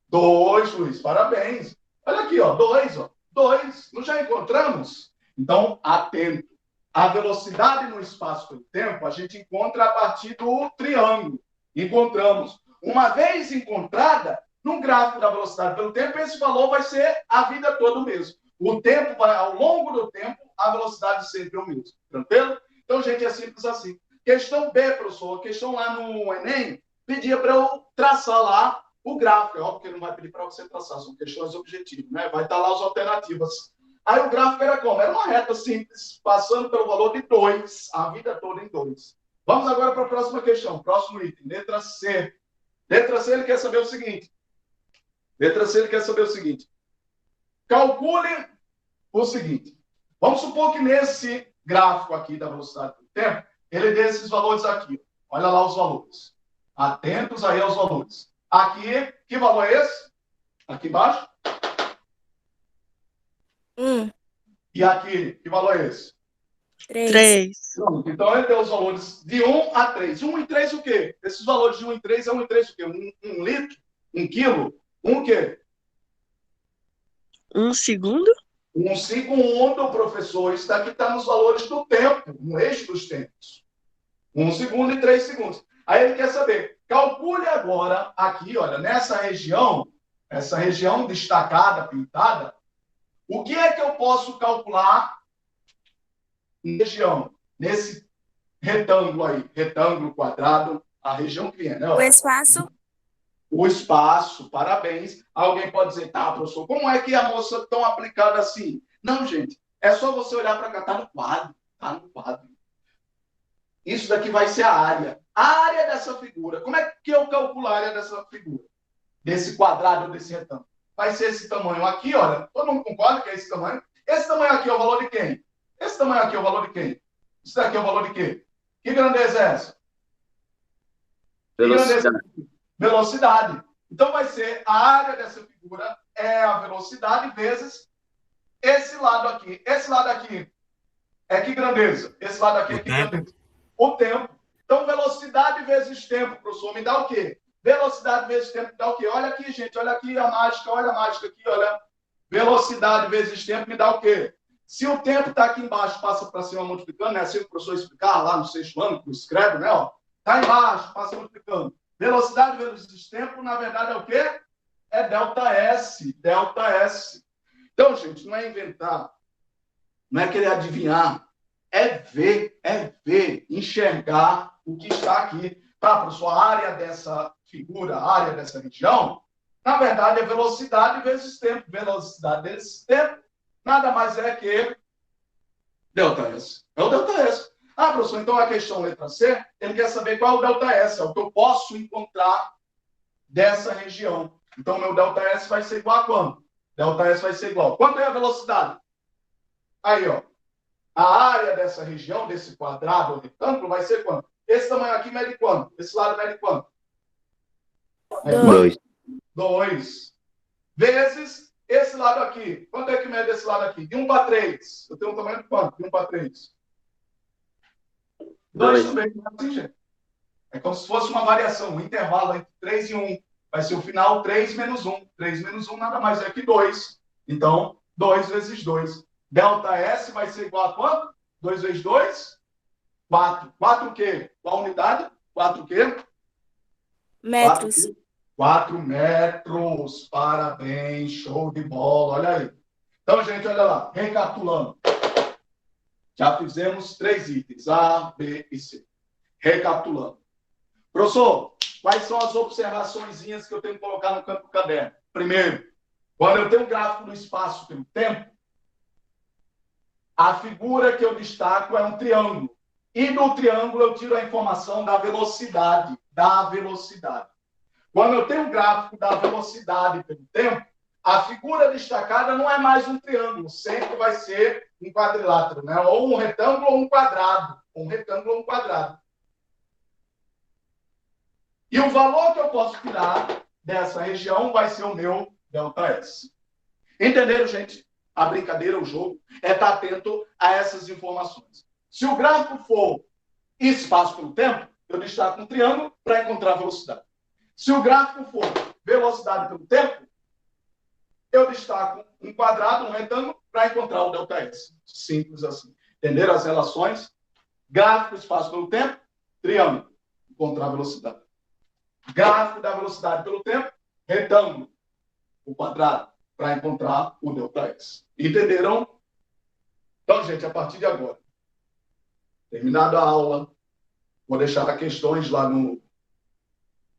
Speaker 1: 2, Luiz. Parabéns. Olha aqui, ó. 2, ó. 2. Não já encontramos? Então, atento. A velocidade no espaço pelo tempo a gente encontra a partir do triângulo. Encontramos. Uma vez encontrada, no gráfico da velocidade pelo tempo, esse valor vai ser a vida toda o mesmo. O tempo vai, ao longo do tempo, a velocidade sempre é o mesmo. Tranquilo? Então, gente, é simples assim. Questão B, professor. Questão lá no Enem, pedia para eu traçar lá o gráfico. É óbvio que ele não vai pedir para você traçar, são questões objetivas, né? Vai estar lá as alternativas. Aí o gráfico era como? Era uma reta simples, passando pelo valor de 2, a vida toda em 2. Vamos agora para a próxima questão, próximo item, letra C. Letra C, ele quer saber o seguinte. Calcule o seguinte. Vamos supor que nesse gráfico aqui da velocidade do tempo, ele dê esses valores aqui. Olha lá os valores. Atentos aí aos valores. Aqui, que valor é esse? Aqui embaixo.
Speaker 2: 1,
Speaker 1: E aqui, que valor é esse?
Speaker 2: 3.
Speaker 5: 3.
Speaker 1: Pronto. Então, ele deu os valores de 1 a 3. 1 e 3 o quê? Esses valores de 1 e 3 é 1 e 3 o quê? 1 litro? 1 quilo? O quê?
Speaker 5: 1 segundo?
Speaker 1: 1 segundo, professor. Isso daqui está nos valores do tempo, no eixo dos tempos. 1 segundo e 3 segundos. Aí ele quer saber, calcule agora aqui, olha, nessa região, essa região destacada, pintada, o que é que eu posso calcular região, nesse retângulo aí, retângulo, quadrado, a região que é, né?
Speaker 2: O espaço.
Speaker 1: O espaço, parabéns. Alguém pode dizer, tá, professor, como é que a moça tão aplicada assim? Não, gente, é só você olhar para cá, tá no quadro, tá no quadro. Isso daqui vai ser a área. A área dessa figura, como é que eu calculo a área dessa figura? Desse quadrado, desse retângulo? Vai ser esse tamanho aqui, olha, todo mundo concorda que é esse tamanho? Esse tamanho aqui é o valor de quem? Esse tamanho aqui é o valor de quem? Isso daqui é o valor de quê? Que grandeza é essa?
Speaker 6: Velocidade.
Speaker 1: Velocidade. Então, vai ser a área dessa figura é a velocidade vezes esse lado aqui. Esse lado aqui é que grandeza? Esse lado aqui é que grandeza? O tempo. Então, velocidade vezes tempo, professor, me dá o quê? Velocidade vezes tempo me dá o quê? Olha aqui, gente, olha aqui a mágica, olha a mágica aqui, olha. Velocidade vezes tempo me dá o quê? Se o tempo está aqui embaixo, passa para cima multiplicando, né? Assim o professor explicar lá no sexto ano, que escreve, né? Está embaixo, passa multiplicando. Velocidade vezes tempo, na verdade, é o quê? É delta S. Delta S. Então, gente, não é inventar, não é querer adivinhar, é ver, enxergar o que está aqui. Tá, professor, a área dessa figura, a área dessa região, na verdade, é velocidade vezes tempo. Velocidade vezes tempo, nada mais é que delta S. É o delta S. Ah, professor, então a questão letra C, ele quer saber qual é o delta S, é o que eu posso encontrar dessa região. Então, meu delta S vai ser igual a quanto? Delta S vai ser igual. Quanto é a velocidade? Aí, ó. A área dessa região, desse quadrado ou retângulo, vai ser quanto? Esse tamanho aqui mede quanto? Esse lado mede quanto?
Speaker 4: 2.
Speaker 1: 2. Vezes esse lado aqui. Quanto é que mede esse lado aqui? De 1 para 3. Eu tenho um tamanho de quanto? De 1 para 3. 2 também. Assim, gente. É como se fosse uma variação, um intervalo entre 3 e 1. Vai ser o final 3 menos 1. 3 menos 1 nada mais é que 2. Então, 2 vezes 2. Delta S vai ser igual a quanto? 2 vezes 2? 4. 4 o quê? Qual unidade? 4 o quê?
Speaker 2: Metros.
Speaker 1: 4 metros. Parabéns. Show de bola. Olha aí. Então, gente, olha lá. Recapitulando. Já fizemos 3 itens. A, B e C. Recapitulando. Professor, quais são as observaçõezinhas que eu tenho que colocar no campo do caderno? Primeiro, quando eu tenho um gráfico no espaço pelo tempo, a figura que eu destaco é um triângulo. E do triângulo eu tiro a informação da velocidade. Da velocidade. Quando eu tenho um gráfico da velocidade pelo tempo, a figura destacada não é mais um triângulo. Sempre vai ser um quadrilátero, né? Ou um retângulo ou um quadrado. Um retângulo ou um quadrado. E o valor que eu posso tirar dessa região vai ser o meu delta S. Entenderam, gente? A brincadeira, o jogo, é estar atento a essas informações. Se o gráfico for espaço pelo tempo, eu destaco um triângulo para encontrar velocidade. Se o gráfico for velocidade pelo tempo, eu destaco um quadrado, um retângulo, para encontrar o delta S. Simples assim. Entenderam as relações? Gráfico, espaço pelo tempo, triângulo, encontrar velocidade. Gráfico da velocidade pelo tempo, retângulo, o quadrado, para encontrar o delta S. Entenderam? Então, gente, a partir de agora, terminada a aula, vou deixar as questões lá no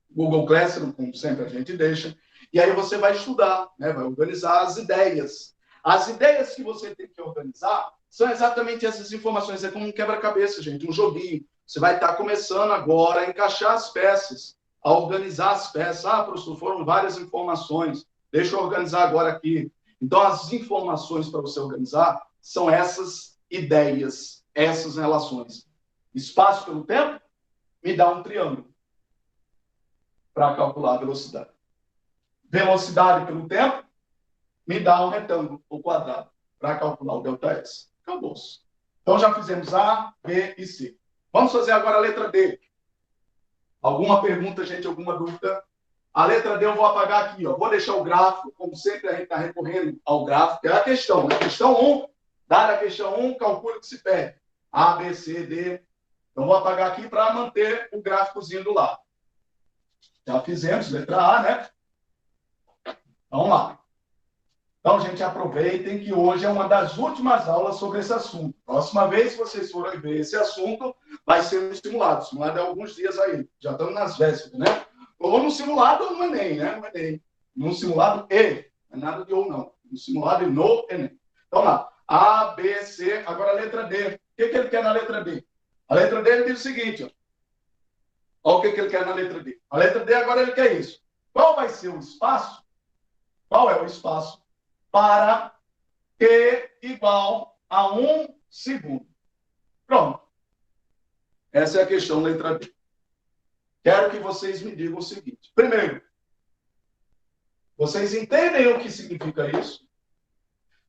Speaker 1: Google Classroom, como sempre a gente deixa, e aí você vai estudar, né? Vai organizar as ideias. As ideias que você tem que organizar são exatamente essas informações. É como um quebra-cabeça, gente, um joguinho. Você vai estar começando agora a encaixar as peças, a organizar as peças. Ah, professor, foram várias informações. Deixa eu organizar agora aqui. Então, as informações para você organizar são essas ideias, essas relações. Espaço pelo tempo me dá um triângulo para calcular a velocidade. Velocidade pelo tempo me dá um retângulo, ou quadrado, para calcular o ΔS. Acabou-se. Então, já fizemos A, B e C. Vamos fazer agora a letra D. Alguma pergunta, gente? Alguma dúvida? A letra D eu vou apagar aqui. Ó. Vou deixar o gráfico, como sempre a gente está recorrendo ao gráfico. É a questão. Né? Questão 1, dada a questão 1, calcula o que se pede. A, B, C, D. Então, vou apagar aqui para manter o gráficozinho do lado. Já fizemos, letra A, né? Vamos lá. Então, gente, aproveitem que hoje é uma das últimas aulas sobre esse assunto. Próxima vez que vocês forem ver esse assunto, vai ser no simulado. O simulado é alguns dias aí. Já estamos nas vésperas, né? Ou no simulado ou no Enem, né? No Enem. No simulado E. Não é nada de ou não. No simulado e no Enem. Então, lá. A, B, C. Agora a letra D. O que ele quer na letra D? A letra D ele diz o seguinte, ó. Olha o que ele quer na letra D. A letra D agora ele quer isso. Qual vai ser o espaço? Qual é o espaço para T igual a 1 segundo? Pronto. Essa é a questão letra D. Quero que vocês me digam o seguinte. Primeiro, vocês entendem o que significa isso?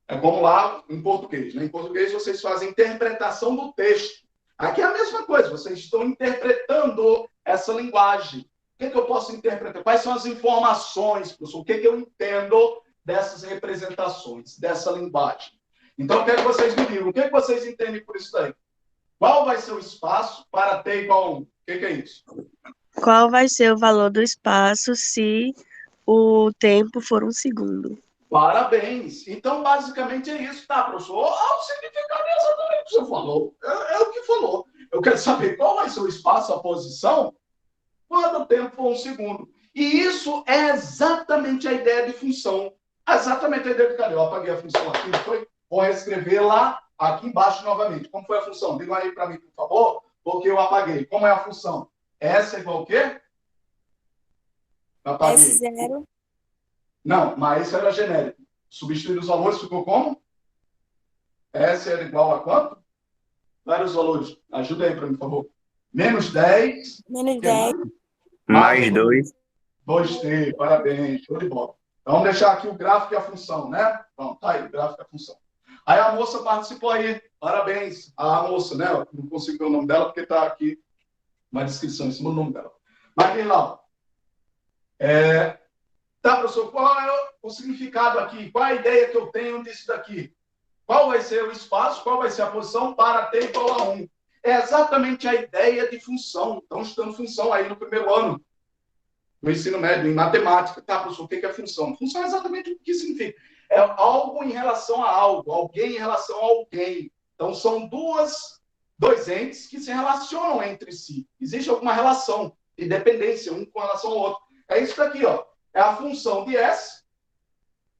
Speaker 1: É como lá em português. Né? Em português, vocês fazem interpretação do texto. Aqui é a mesma coisa. Vocês estão interpretando essa linguagem. O que eu posso interpretar? Quais são as informações, professor? O que eu entendo dessas representações, dessa linguagem? Então, eu quero que vocês me digam. O que vocês entendem por isso daí? Qual vai ser o espaço para T igual a 1? O que é isso?
Speaker 5: Qual vai ser o valor do espaço se o tempo for 1 segundo?
Speaker 1: Parabéns. Então, basicamente é isso, tá, professor? O significado é exatamente o que você falou. É o que falou. Eu quero saber qual vai ser o espaço, a posição, quando o tempo for 1 segundo. E isso é exatamente a ideia de função. Exatamente a ideia de... Cadê? Eu apaguei a função aqui, não foi? Vou reescrever lá, aqui embaixo novamente. Como foi a função? Diga aí para mim, por favor, porque eu apaguei. Como é a função? S é igual ao quê? Apaguei.
Speaker 2: S0.
Speaker 1: Não, mas esse era genérico. Substituir os valores ficou como? S era igual a quanto? Vários valores. Ajuda aí para mim, por favor. Menos 10.
Speaker 2: Menos 10.
Speaker 4: Mais 2.
Speaker 1: 2t, parabéns, show de bola. Então, vamos deixar aqui o gráfico e a função, né? Pronto, tá aí, o gráfico e a função. Aí a moça participou aí, parabéns. A moça, né? Eu não consigo ver o nome dela porque está aqui uma descrição em cima do nome dela. Mas vem lá. Tá, professor, qual é o significado aqui? Qual a ideia que eu tenho disso daqui? Qual vai ser o espaço, qual vai ser a posição para T igual a 1? É exatamente a ideia de função. Estão estudando função aí no primeiro ano, no ensino médio, em matemática. Tá, professor, o que é função? Função é exatamente o que significa. É algo em relação a algo, alguém em relação a alguém. Então, são dois entes que se relacionam entre si. Existe alguma relação de dependência, um com relação ao outro. É isso daqui, ó. É a função de S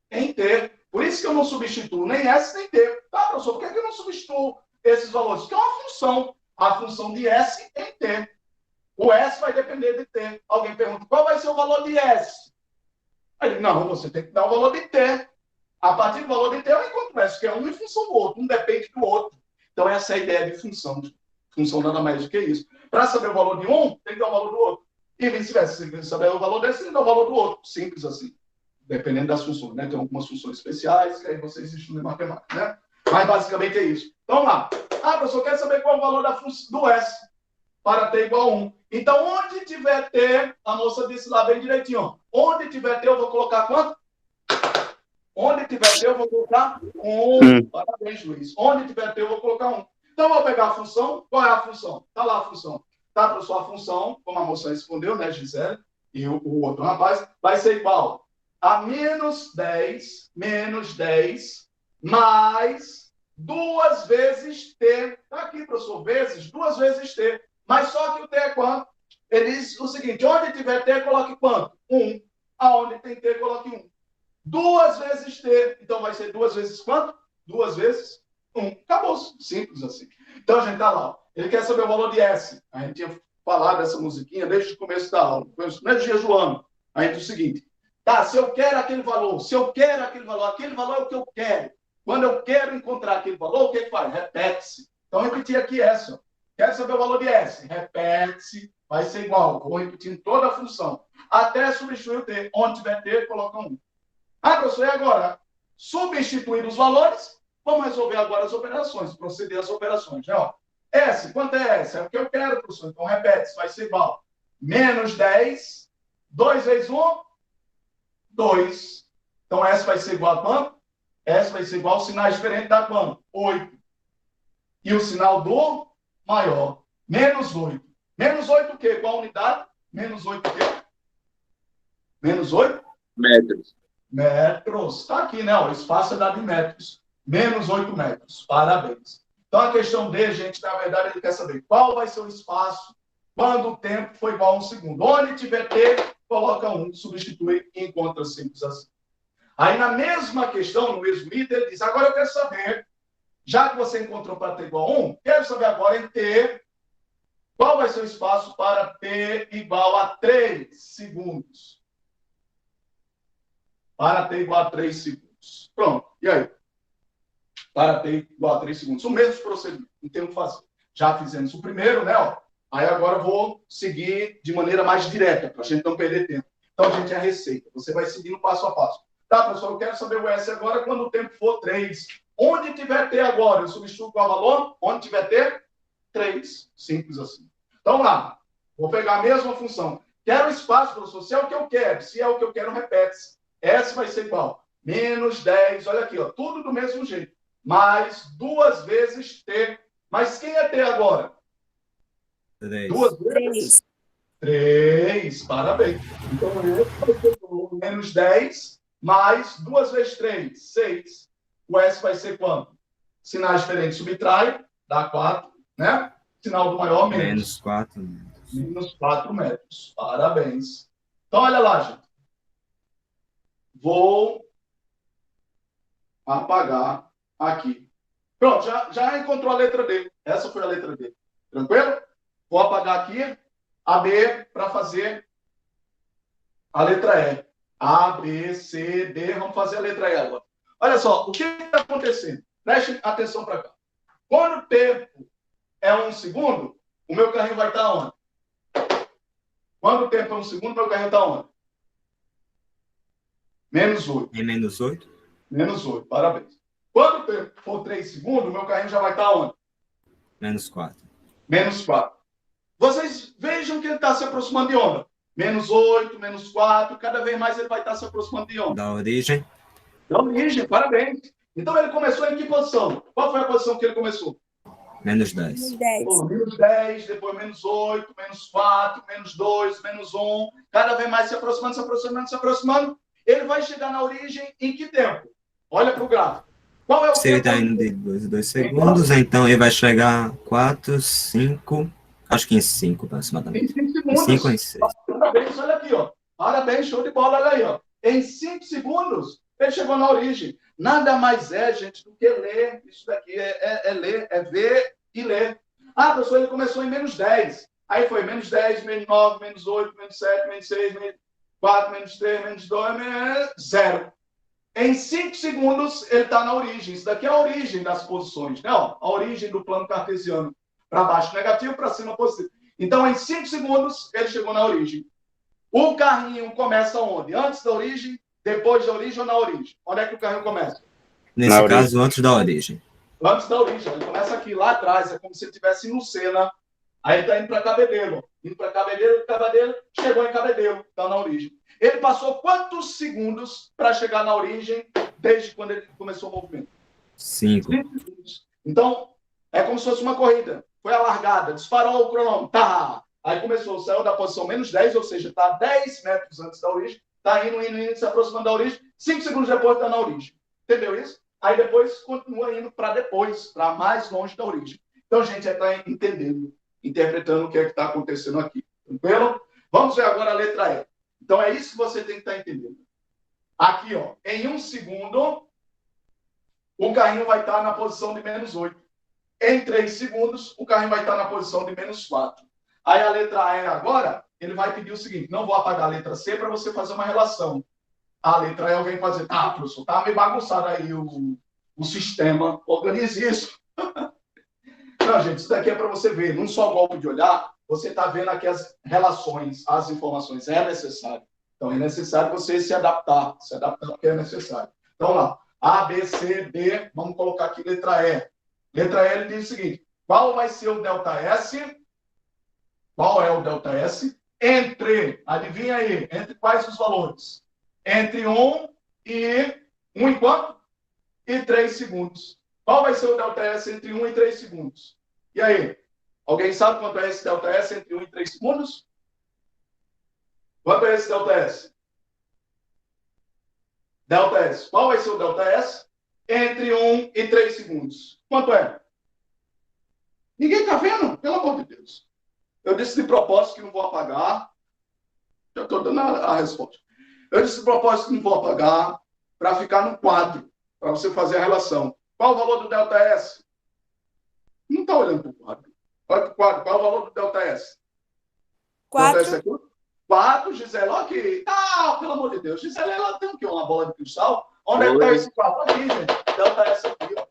Speaker 1: em T. Por isso que eu não substituo nem S nem T. Tá, professor, por que eu não substituo esses valores? Porque é uma função. A função de S em T. O S vai depender de T. Alguém pergunta, qual vai ser o valor de S? Aí, não, você tem que dar o valor de T. A partir do valor de T, eu encontro S, que é um em função do outro. Um depende do outro. Então, essa é a ideia de função. Função nada mais do que isso. Para saber o valor de um, tem que dar o valor do outro. E vice-versa. Se você saber o valor desse, tem que dar o valor do outro. Simples assim. Dependendo das funções, né? Tem algumas funções especiais, que aí vocês estudam em matemática, né? Mas basicamente é isso. Então, vamos lá. Professor, quer saber qual é o valor do S para T igual a 1. Então, onde tiver T, a moça disse lá bem direitinho, ó. Onde tiver T, eu vou colocar quanto? Onde tiver T, eu vou colocar 1. Parabéns, Luiz. Onde tiver T, eu vou colocar 1. Então, eu vou pegar a função. Qual é a função? Está lá a função. Tá, professor, a função, como a moça respondeu, né, Gisele, e o outro rapaz, vai ser igual a menos 10 mais 2 vezes T. Tá aqui, professor, vezes, 2 vezes T. Mas só que o T é quanto? Ele diz o seguinte, onde tiver T, coloque quanto? 1. Aonde tem T, coloque 1. 2 vezes T. Então, vai ser 2 vezes quanto? 2 vezes 1. Acabou. Simples assim. Então, a gente tá lá. Ele quer saber o valor de S. A gente tinha falado dessa musiquinha desde o começo da aula. No primeiro dia do ano. A gente diz o seguinte. Tá, se eu quero aquele valor, aquele valor é o que eu quero. Quando eu quero encontrar aquele valor, o que faz? Repete-se. Então, repetir aqui essa. Quer saber o valor de S? Repete-se, vai ser igual. Vou repetindo toda a função. Até substituir o T. Onde tiver T, coloca 1. Ah, professor, e agora? Substituir os valores, vamos resolver agora as operações, proceder às operações. Né? Ó, S, quanto é S? É o que eu quero, professor. Então, repete-se, vai ser igual. Menos 10, 2 vezes 1, 2. Então, S vai ser igual a quanto? S vai ser igual, sinais diferentes dá quanto? 8. E o sinal do maior, menos 8. Menos 8 o quê? Qual a unidade? Menos 8 o quê? Menos 8?
Speaker 6: Metros.
Speaker 1: Metros. Está aqui, né? O espaço é dado em metros. Menos 8 metros. Parabéns. Então, a questão dele, gente, na verdade, ele quer saber qual vai ser o espaço quando o tempo for igual a 1 segundo. Onde tiver T, coloca 1, substitui e encontra simples assim. Aí, na mesma questão, no mesmo item, ele diz, agora eu quero saber, já que você encontrou para T igual a 1, quero saber agora em T, qual vai ser o espaço para T igual a 3 segundos. Para T igual a 3 segundos. Pronto. E aí? Para T igual a 3 segundos. O mesmo procedimento. Não tem o que fazer. Já fizemos o primeiro, né? Ó. Aí agora eu vou seguir de maneira mais direta, para a gente não perder tempo. Então, gente, é a receita. Você vai seguindo passo a passo. Tá, pessoal? Eu quero saber o S agora quando o tempo for 3. Onde tiver T agora, eu substituo qual valor? Onde tiver T, 3. Simples assim. Então, lá. Vou pegar a mesma função. Quero espaço, professor. Se é o que eu quero. Se é o que eu quero, repete-se. S vai ser igual. Menos 10. Olha aqui, ó. Tudo do mesmo jeito. Mais 2 vezes T. Mas quem é T agora?
Speaker 6: 3.
Speaker 1: 2 vezes? 3. Parabéns. Então, menos 10 mais 2 vezes 3. 6. O S vai ser quanto? Sinais diferentes subtrai. Dá 4. Né? Sinal do maior, menos.
Speaker 6: Menos 4 metros.
Speaker 1: Menos 4 metros. Parabéns. Então, olha lá, gente. Vou apagar aqui. Pronto, já encontrou a letra D. Essa foi a letra D. Tranquilo? Vou apagar aqui a B para fazer a letra E. A, B, C, D. Vamos fazer a letra E agora. Olha só, o que está acontecendo? Preste atenção para cá. Quando o tempo é 1 segundo, o meu carrinho vai estar onde? Quando o tempo é 1 segundo, o meu carrinho está onde? Menos 8.
Speaker 6: E menos 8?
Speaker 1: Menos 8, parabéns. Quando o tempo for 3 segundos, o meu carrinho já vai estar onde?
Speaker 6: Menos 4.
Speaker 1: Menos 4. Vocês vejam que ele está se aproximando de onde? Menos 8, menos 4, cada vez mais ele vai estar se aproximando de onde?
Speaker 6: Da origem?
Speaker 1: Da origem, parabéns. Então ele começou em que posição? Qual foi a posição que ele começou?
Speaker 6: Menos 10.
Speaker 2: 10.
Speaker 1: Menos 10, depois menos 8, menos 4, menos 2, menos 1. Cada vez mais se aproximando, se aproximando, se aproximando. Ele vai chegar na origem em que tempo? Olha para o gráfico. Qual é o
Speaker 6: Se ele
Speaker 1: tempo?
Speaker 6: está indo de 2 em 2 segundos, então ele vai chegar 4, 5, acho que em 5 aproximadamente.
Speaker 1: Em 5
Speaker 6: Em
Speaker 1: segundos.
Speaker 6: 5 ou em 6.
Speaker 1: Parabéns, olha aqui, ó. Parabéns, show de bola, olha aí, ó. Em 5 segundos, ele chegou na origem. Nada mais é, gente, do que ler. Isso daqui é ler, é ver e ler. Ah, professor, ele começou em menos 10. Aí foi menos 10, menos 9, menos 8, menos 7, menos 6, menos 4, menos 3, menos 2, menos 0. Em 5 segundos, ele está na origem. Isso daqui é a origem das posições, né? Ó, a origem do plano cartesiano. Para baixo negativo, para cima positivo. Então, em 5 segundos, ele chegou na origem. O carrinho começa onde? Antes da origem, depois da origem ou na origem? Onde é que o carrinho começa?
Speaker 6: Nesse
Speaker 4: Na
Speaker 6: caso, antes da origem.
Speaker 1: Antes da origem. Ele começa aqui, lá atrás. É como se ele estivesse no Sena. Aí ele está indo para Cabedelo. Indo para Cabedelo, chegou em Cabedelo. Está na origem. Ele passou quantos segundos para chegar na origem desde quando ele começou o movimento?
Speaker 6: 5.
Speaker 1: 5 segundos. Então, é como se fosse uma corrida. Foi a largada, disparou o cronômetro. Tá. Aí começou, saiu da posição menos 10, ou seja, está 10 metros antes da origem. Está indo, se aproximando da origem. 5 segundos depois está na origem. Entendeu isso? Aí depois continua indo para depois, para mais longe da origem. Então, gente, está entendendo, interpretando o que é que está acontecendo aqui. Tranquilo? Vamos ver agora a letra E. Então, é isso que você tem que estar entendendo. Aqui, ó, em 1 segundo, o carrinho vai estar na posição de menos 8. Em 3 segundos, o carrinho vai estar na posição de menos 4. Aí a letra E agora, ele vai pedir o seguinte, não vou apagar a letra C para você fazer uma relação. A letra E alguém pode dizer, tá, professor, tá meio bagunçado aí o sistema, organize isso. Não, gente, isso daqui é para você ver. Num só golpe de olhar, você está vendo aqui as relações, as informações. É necessário. Então, é necessário você se adaptar porque é necessário. Então, lá, A, B, C, D, vamos colocar aqui letra E. Letra E, ele diz o seguinte, qual vai ser o ΔS? Qual é o ΔS? Entre, adivinha aí, entre quais os valores? Entre 1 e quanto? E 3 segundos. Qual vai ser o ΔS entre 1 e 3 segundos? E aí? Alguém sabe quanto é esse ΔS entre 1 e 3 segundos? Quanto é esse ΔS? ΔS. Qual vai ser o ΔS entre 1 e 3 segundos? Quanto é? Ninguém está vendo? Pelo amor de Deus. Eu disse de propósito que não vou apagar. Já estou dando a resposta. Eu disse de propósito que não vou apagar para ficar no quadro, para você fazer a relação. Qual o valor do ΔS? Não está olhando para o quadro. Olha para o quadro. Qual o valor do ΔS?
Speaker 2: 4.
Speaker 1: 4, Gisele, olha aqui. Ah, pelo amor de Deus. Gisele, ela tem o quê? Uma bola de cristal? Onde é que está esse 4? Aqui, gente. ΔS aqui, ó.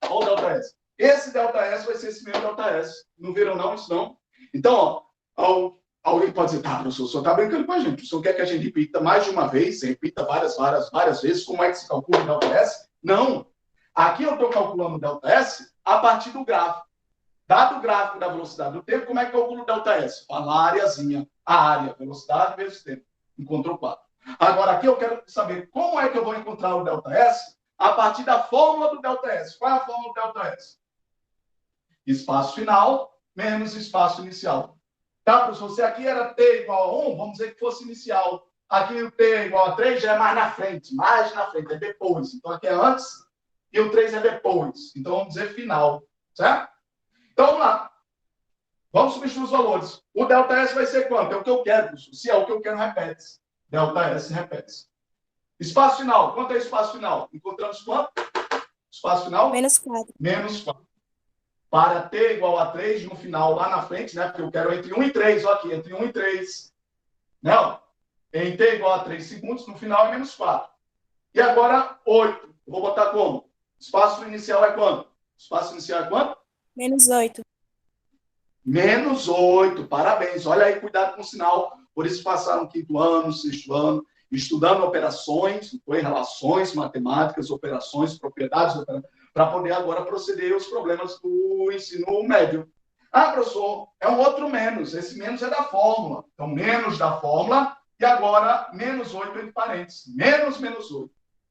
Speaker 1: Olha o ΔS. Esse ΔS vai ser esse mesmo ΔS. Não viram não isso não? Então, ó, alguém pode dizer, tá, professor, o senhor está brincando com a gente. O senhor quer que a gente repita mais de uma vez? Repita várias vezes. Como é que se calcula o ΔS? Não. Aqui eu estou calculando o ΔS a partir do gráfico. Dado o gráfico da velocidade do tempo, como é que eu calculo o ΔS? Fala a áreazinha. A área, velocidade vezes tempo. Encontrou 4. Agora, aqui eu quero saber como é que eu vou encontrar o ΔS a partir da fórmula do ΔS. Qual é a fórmula do ΔS? Espaço final menos espaço inicial. Tá, professor? Se aqui era T igual a 1, vamos dizer que fosse inicial. Aqui o T é igual a 3 já é mais na frente, é depois. Então aqui é antes e o 3 é depois. Então vamos dizer final, certo? Então vamos lá. Vamos substituir os valores. O ΔS vai ser quanto? É o que eu quero, professor. Se é o que eu quero, repete-se. ΔS repete-se. Espaço final. Quanto é espaço final? Encontramos quanto? Espaço final?
Speaker 2: Menos 4.
Speaker 1: Menos 4. Para T igual a 3 no final, lá na frente, né? Porque eu quero entre 1 e 3, ó aqui, entre 1 e 3. Não. Em T igual a 3 segundos, no final é menos 4. E agora, 8. Eu vou botar como? Espaço inicial é quanto? Espaço inicial é quanto?
Speaker 2: Menos 8.
Speaker 1: Menos 8. Parabéns. Olha aí, cuidado com o sinal. Por isso passaram quinto ano, sexto ano, estudando operações, foi relações matemáticas, operações, propriedades, para poder agora proceder aos problemas do ensino médio. Ah, professor, é um outro menos. Esse menos é da fórmula. Então, menos da fórmula e agora menos 8 entre parênteses. Menos 8.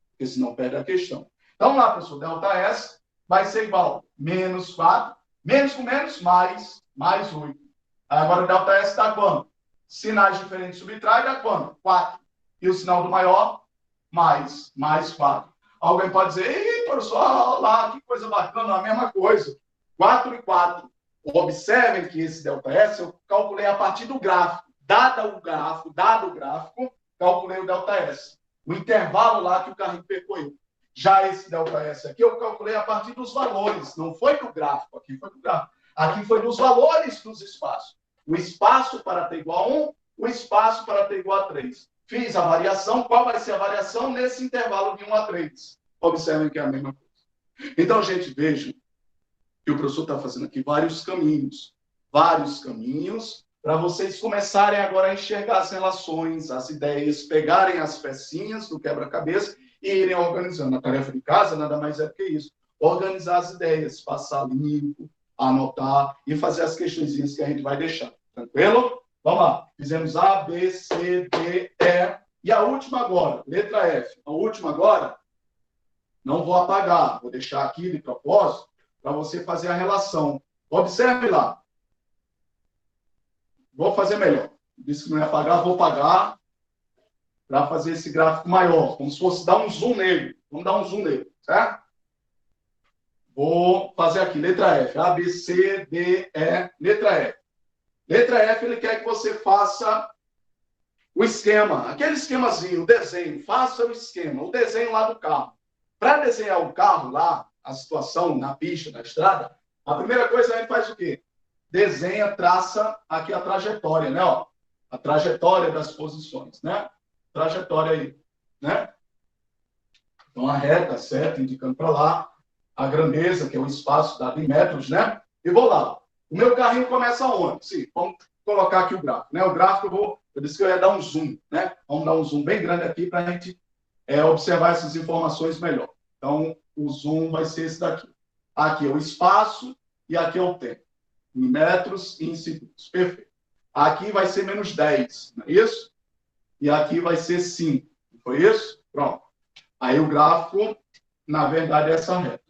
Speaker 1: Porque senão perde a questão. Então, vamos lá, professor. ΔS vai ser igual a menos 4. Menos com menos, mais 8. Agora o ΔS dá quanto? Sinais diferentes subtrai, dá quanto? 4. E o sinal do maior, mais 4. Alguém pode dizer, ei, professor, olha lá, que coisa bacana, a mesma coisa. 4 e 4. Observem que esse ΔS eu calculei a partir do gráfico. Dado o gráfico, calculei o ΔS. O intervalo lá que o carrinho percorreu. Já esse ΔS aqui eu calculei a partir dos valores. Não foi do gráfico, aqui foi do gráfico. Aqui foi dos valores dos espaços. O espaço para T igual a 1, o espaço para T igual a 3. Fiz a variação. Qual vai ser a variação nesse intervalo de 1 a 3? Observem que é a mesma coisa. Então, gente, vejam que o professor está fazendo aqui vários caminhos para vocês começarem agora a enxergar as relações, as ideias, pegarem as pecinhas do quebra-cabeça e irem organizando. A tarefa de casa nada mais é do que isso. Organizar as ideias, passar limpo, anotar e fazer as questõezinhas que a gente vai deixar. Tranquilo? Vamos lá. Fizemos A, B, C, D, E. E a última agora, letra F. A última agora, não vou apagar. Vou deixar aqui de propósito para você fazer a relação. Observe lá. Vou fazer melhor. Disse que não ia apagar, vou apagar para fazer esse gráfico maior. Como se fosse dar um zoom nele. Vamos dar um zoom nele, certo? Vou fazer aqui, letra F. A, B, C, D, E, letra F. Letra F, ele quer que você faça o esquema. Aquele esquemazinho, o desenho. Faça o esquema, o desenho lá do carro. Para desenhar o carro lá, a situação na pista, na estrada, a primeira coisa a gente faz o quê? Desenha, traça aqui a trajetória, né? Ó, a trajetória das posições, né? Trajetória aí, né? Então, a reta, certo, indicando para lá. A grandeza, que é o espaço dado em metros, né? e vou lá. O meu carrinho começa onde? Sim, vamos colocar aqui o gráfico. Né? O gráfico, eu disse que eu ia dar um zoom. Né? Vamos dar um zoom bem grande aqui para a gente observar essas informações melhor. Então, o zoom vai ser esse daqui. Aqui é o espaço e aqui é o tempo. Em metros e em segundos. Perfeito. Aqui vai ser menos 10, não é isso? E aqui vai ser 5. Não foi isso? Pronto. Aí o gráfico, na verdade, é essa reta.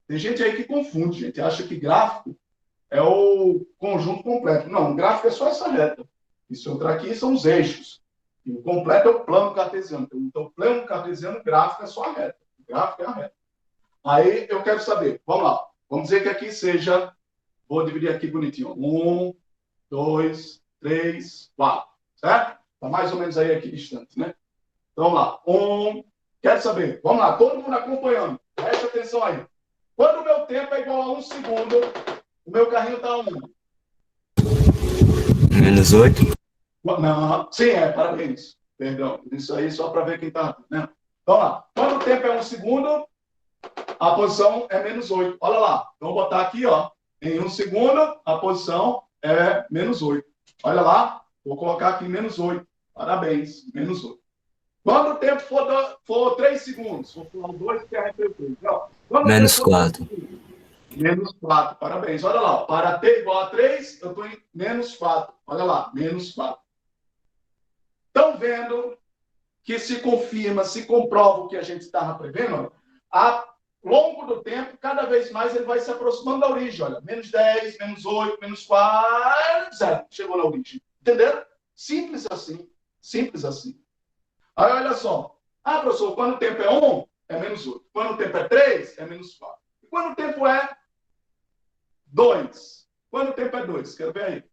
Speaker 1: Tem gente aí que confunde, gente. Acha que gráfico é o conjunto completo. Não, o gráfico é só essa reta. Isso outro aqui são os eixos. E o completo é o plano cartesiano. Então, o plano cartesiano, o gráfico é só a reta. O gráfico é a reta. Aí eu quero saber, vamos lá. Vamos dizer que aqui seja, vou dividir aqui bonitinho. 1, 2, 3, 4. Certo? Está mais ou menos aí aqui distante, né? Então, vamos lá. Quero saber. Vamos lá, todo mundo acompanhando. Preste atenção aí. Quando o meu tempo é igual a 1 segundo, o meu carrinho está onde?
Speaker 6: Menos 8.
Speaker 1: Não, sim, parabéns. Perdão. Isso aí só para ver quem está. Né? Então, lá. Quando o tempo é 1 segundo, a posição é menos 8. Olha lá. Então, vou botar aqui, ó. Em 1 segundo, a posição é menos 8. Olha lá. Vou colocar aqui menos 8. Parabéns. Menos 8. Quando o tempo for 3 segundos, vou falar 2 que é repetir.
Speaker 6: Menos 4.
Speaker 1: Menos 4. Parabéns. Olha lá. Para t igual a 3, eu estou em menos 4. Olha lá. Menos 4. Estão vendo que se confirma, se comprova o que a gente estava prevendo? Ao longo do tempo, cada vez mais ele vai se aproximando da origem. Olha, menos 10, menos 8, menos 4, 0. Chegou na origem. Entenderam? Simples assim. Simples assim. Aí, olha só. Professor, quando o tempo é 1, é menos 8. Quando o tempo é 3, é menos 4. E quando o tempo é 2? Quando o tempo é 2? Quero ver aí.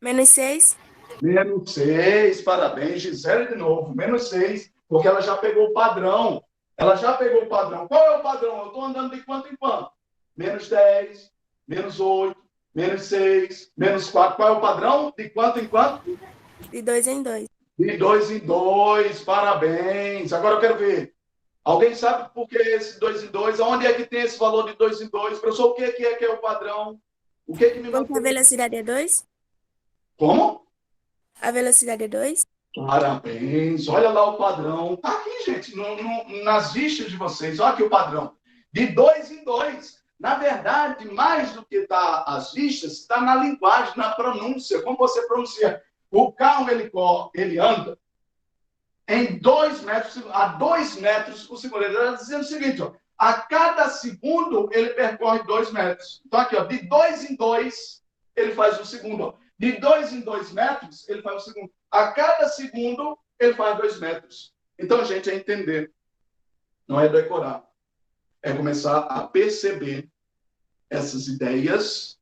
Speaker 2: Menos 6.
Speaker 1: Menos 6, parabéns, Gisele de novo. Menos 6, porque ela já pegou o padrão. Ela já pegou o padrão. Qual é o padrão? Eu estou andando de quanto em quanto? Menos 10, menos 8, menos 6, menos 4. Qual é o padrão? De quanto em quanto?
Speaker 2: De 2 em 2.
Speaker 1: De 2 em 2, parabéns. Agora eu quero ver. Alguém sabe por que esse 2 em 2? Onde é que tem esse valor de 2 em 2? Professor, o que é o padrão? O que me
Speaker 2: Porque a velocidade é 2?
Speaker 1: Como?
Speaker 2: A velocidade é 2?
Speaker 1: Parabéns. Olha lá o padrão. Está aqui, gente, nas vistas de vocês. Olha aqui o padrão. De 2 em 2. Na verdade, mais do que está às vistas, está na linguagem, na pronúncia. Como você pronuncia. O carro, ele anda em 2 metros, a 2 metros por segundo. Ele está dizendo o seguinte, ó, a cada segundo ele percorre 2 metros. Então, aqui, ó, de 2 em 2, ele faz um segundo. Ó. De 2 em 2 metros, ele faz um segundo. A cada segundo, ele faz 2 metros. Então, gente, é entender. Não é decorar. É começar a perceber essas ideias,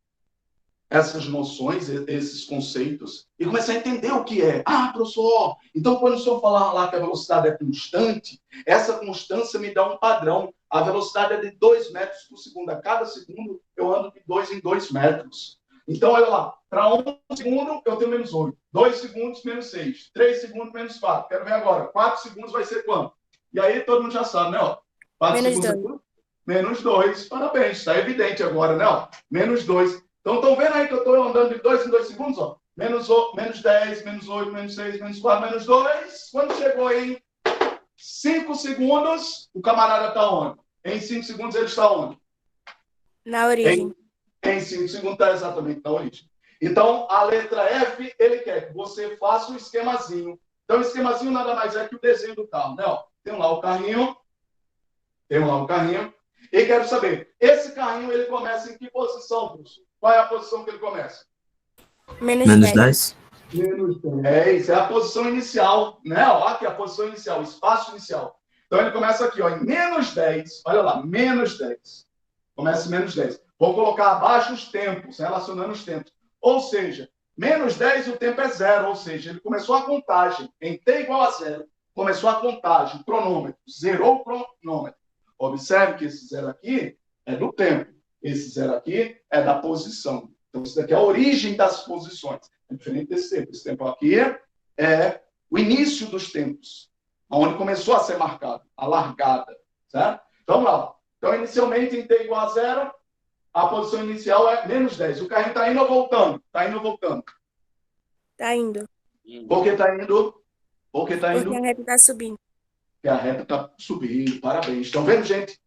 Speaker 1: essas noções, esses conceitos, e começar a entender o que é. Professor, então quando o senhor falar lá que a velocidade é constante, essa constância me dá um padrão. A velocidade é de 2 metros por segundo. A cada segundo, eu ando de 2 em 2 metros. Então, olha lá, para 1 segundo, eu tenho menos 8. 2 segundos, menos 6. 3 segundos, menos 4. Quero ver agora. 4 segundos vai ser quanto? E aí, todo mundo já sabe, né? Ó, 4
Speaker 2: Menos
Speaker 1: segundos
Speaker 2: 2.
Speaker 1: Menos 2. Parabéns, está evidente agora, né? Ó, menos 2. Então, estão vendo aí que eu estou andando de 2 em 2 segundos? Ó? Menos 10, menos 8, menos 6, menos 4, menos 2. Quando chegou em 5 segundos, o camarada está onde? Em 5 segundos, ele está onde?
Speaker 2: Na origem.
Speaker 1: Em 5 segundos está exatamente na origem. Então, a letra F, ele quer que você faça um esquemazinho. Então, o esquemazinho nada mais é que o desenho do carro, né? Ó, tem lá o carrinho. E quero saber, esse carrinho, ele começa em que posição, professor? Qual é a posição que ele começa?
Speaker 2: Menos
Speaker 6: Menos
Speaker 2: 10.
Speaker 6: 10.
Speaker 1: Menos 10. É a posição inicial, né? Ó, aqui é a posição inicial, o espaço inicial. Então, ele começa aqui, ó, em menos 10. Olha lá, menos 10. Começa em menos 10. Vou colocar abaixo os tempos, relacionando os tempos. Ou seja, menos 10 o tempo é 0. Ou seja, ele começou a contagem. Em t igual a 0, começou a contagem, o cronômetro. Zerou o cronômetro. Observe que esse 0 aqui é do tempo. Esse 0 aqui é da posição. Então, isso daqui é a origem das posições. É diferente desse tempo. Esse tempo aqui é o início dos tempos, onde começou a ser marcado, a largada. Certo? Então, vamos lá. Então, inicialmente, em t igual a 0, a posição inicial é menos 10. O carrinho está indo ou voltando? Está indo ou voltando?
Speaker 2: Tá indo.
Speaker 1: Por que está indo? Por que está indo?
Speaker 2: Porque a reta tá subindo.
Speaker 1: Porque a reta está subindo. Parabéns. Estão vendo, gente?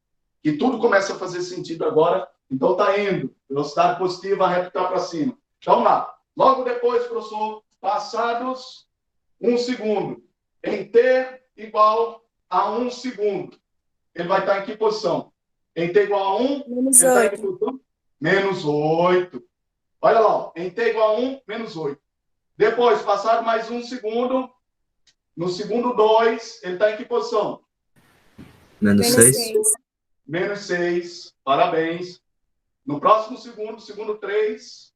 Speaker 1: Que tudo começa a fazer sentido agora. Então está indo. Velocidade positiva, a reta está para cima. Então, vamos lá. Logo depois, professor, passados 1 segundo. Em t igual a 1 segundo. Ele vai estar em que posição? Em t igual a 1,
Speaker 2: Menos
Speaker 1: ele está em
Speaker 2: 8.
Speaker 1: que posição? Menos 8. Olha lá, ó. Em t igual a 1, menos 8. Depois, passado mais 1 segundo, no segundo 2, ele está em que posição?
Speaker 6: Menos
Speaker 2: Menos
Speaker 6: 6.
Speaker 2: 6.
Speaker 1: Menos 6. Parabéns. No próximo segundo 3.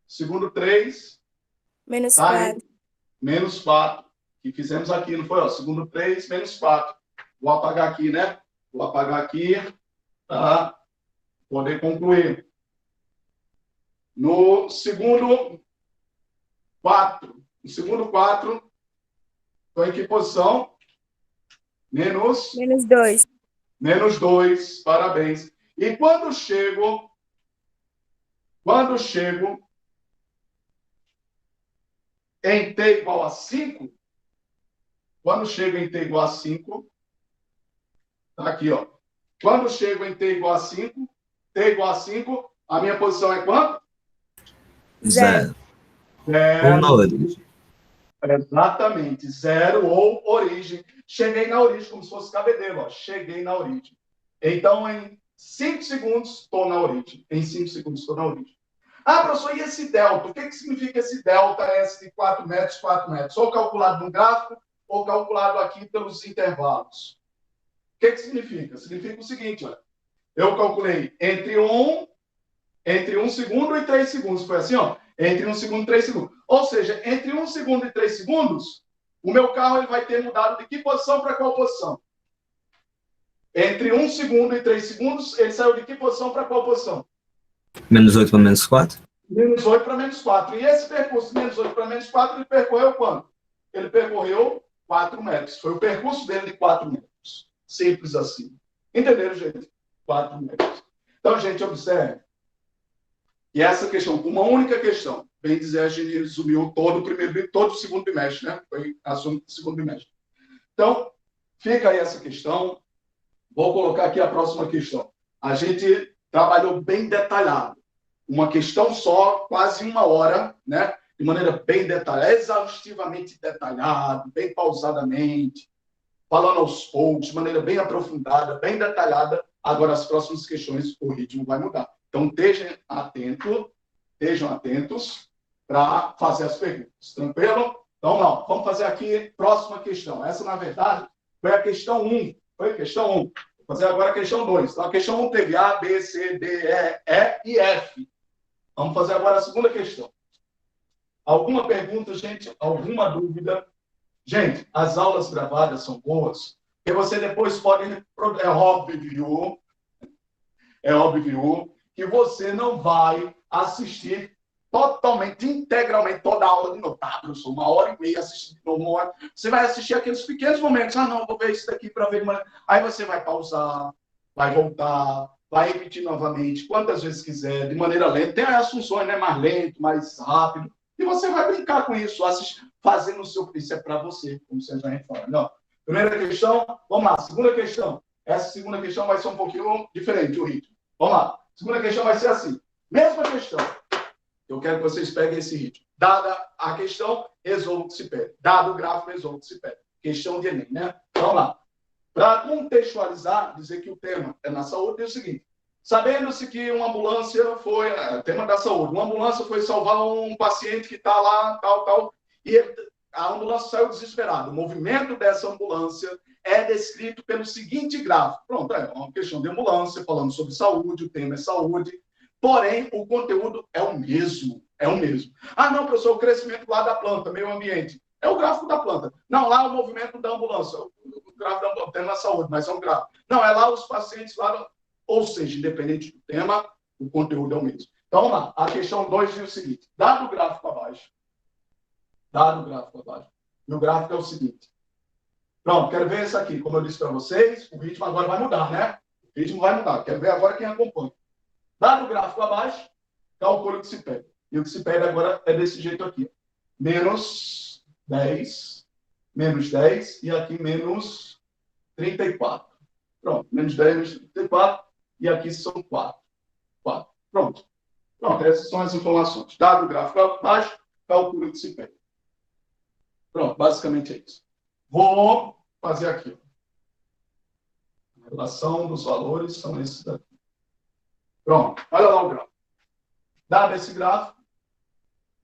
Speaker 1: Segundo 3.
Speaker 2: Menos
Speaker 1: Tá
Speaker 2: 4.
Speaker 1: Menos 4. Que fizemos aqui, não foi? Ó, segundo 3, menos 4. Vou apagar aqui, né? Vou apagar aqui para poder concluir. No segundo 4. No segundo 4, estou em que posição? Menos
Speaker 2: Menos 2.
Speaker 1: Menos 2. Parabéns. E quando chego em t igual a 5, quando chego em t igual a 5, tá aqui, ó. Quando chego em t igual a 5, t igual a 5, a minha posição é quanto?
Speaker 6: 0. Ou na
Speaker 1: 0.
Speaker 6: origem.
Speaker 1: Exatamente, 0 ou origem. Cheguei na origem, como se fosse cabedelo, ó. Cheguei na origem. Então, em 5 segundos, estou na origem. Em 5 segundos, estou na origem. Ah, professor, e esse delta? O que significa esse delta S de 4 metros, 4 metros? Ou calculado no gráfico, ou calculado aqui pelos intervalos. O que significa? Significa o seguinte, olha. Eu calculei entre 1 segundo e 3 segundos. Foi assim, ó. Entre 1 segundo e 3 segundos. Ou seja, entre 1 segundo e 3 segundos, o meu carro ele vai ter mudado de que posição para qual posição? Entre 1 segundo e 3 segundos, ele saiu de que posição para qual posição?
Speaker 6: Menos 8 para menos 4.
Speaker 1: Menos 8 para menos 4. E esse percurso, menos 8 para menos 4, ele percorreu quanto? Ele percorreu 4 metros. Foi o percurso dele de 4 metros. Simples assim. Entenderam, gente? 4 metros. Então, gente, observe. E essa questão, uma única questão, bem dizer, a gente resumiu todo o segundo bimestre, né? Foi assunto do segundo bimestre. Então, fica aí essa questão. Vou colocar aqui a próxima questão. A gente trabalhou bem detalhado. Uma questão só, quase 1 hora, né? De maneira bem detalhada, exaustivamente detalhado, bem pausadamente, falando aos poucos, de maneira bem aprofundada, bem detalhada. Agora, as próximas questões, o ritmo vai mudar. Então, estejam atentos para fazer as perguntas. Tranquilo? Então, não. Vamos fazer aqui próxima questão. Essa, na verdade, foi a questão 1. Foi a questão 1. Vou fazer agora a questão 2. Então, a questão 1 teve A, B, C, D, E e F. Vamos fazer agora a segunda questão. Alguma pergunta, gente? Alguma dúvida? Gente, as aulas gravadas são boas, porque você depois pode... É óbvio que você não vai assistir totalmente, integralmente, toda a aula de novo. Tá, professor, 1h30 assistindo de novo, 1 hora. Você vai assistir aqueles pequenos momentos. Ah, não, vou ver isso daqui para ver. Aí você vai pausar, vai voltar, vai repetir novamente, quantas vezes quiser, de maneira lenta. Tem as funções, né? Mais lento, mais rápido. E você vai brincar com isso, fazendo o seu... Isso é para você, como você já fala. Não. Primeira questão, vamos lá. Segunda questão. Essa segunda questão vai ser um pouquinho diferente, o ritmo. Vamos lá. Segunda questão vai ser assim. Mesma questão. Eu quero que vocês peguem esse ritmo. Dada a questão, resolva o que se pede. Dado o gráfico, resolva o que se pede. Questão de Enem, né? Vamos lá. Para contextualizar, dizer que o tema é na saúde, é o seguinte. Sabendo-se que uma ambulância foi... tema da saúde. Uma ambulância foi salvar um paciente que está lá, tal. E a ambulância saiu desesperada. O movimento dessa ambulância é descrito pelo seguinte gráfico. Pronto, é uma questão de ambulância, falando sobre saúde, o tema é saúde, porém, o conteúdo é o mesmo. É o mesmo. Ah, não, professor, o crescimento lá da planta, meio ambiente. É o gráfico da planta. Não, lá é o movimento da ambulância. O gráfico da ambulância, tema é saúde, mas é um gráfico. Não, é lá os pacientes lá... Ou seja, independente do tema, o conteúdo é o mesmo. Então, vamos lá. A questão 2 diz o seguinte. Dado o gráfico abaixo. E o gráfico é o seguinte. Pronto, quero ver isso aqui. Como eu disse para vocês, o ritmo agora vai mudar, né? O ritmo vai mudar. Quero ver agora quem acompanha. Dado o gráfico abaixo, calcule o que se pede. E o que se pede agora é desse jeito aqui. Menos 10, e aqui menos 34. Pronto, menos 10, menos 34, e aqui são 4. Pronto. Pronto, essas são as informações. Dado o gráfico abaixo, calcule o que se pede. Pronto, basicamente é isso. Vou fazer aqui. A relação dos valores são esses daqui. Pronto, olha lá o gráfico. Dado esse gráfico,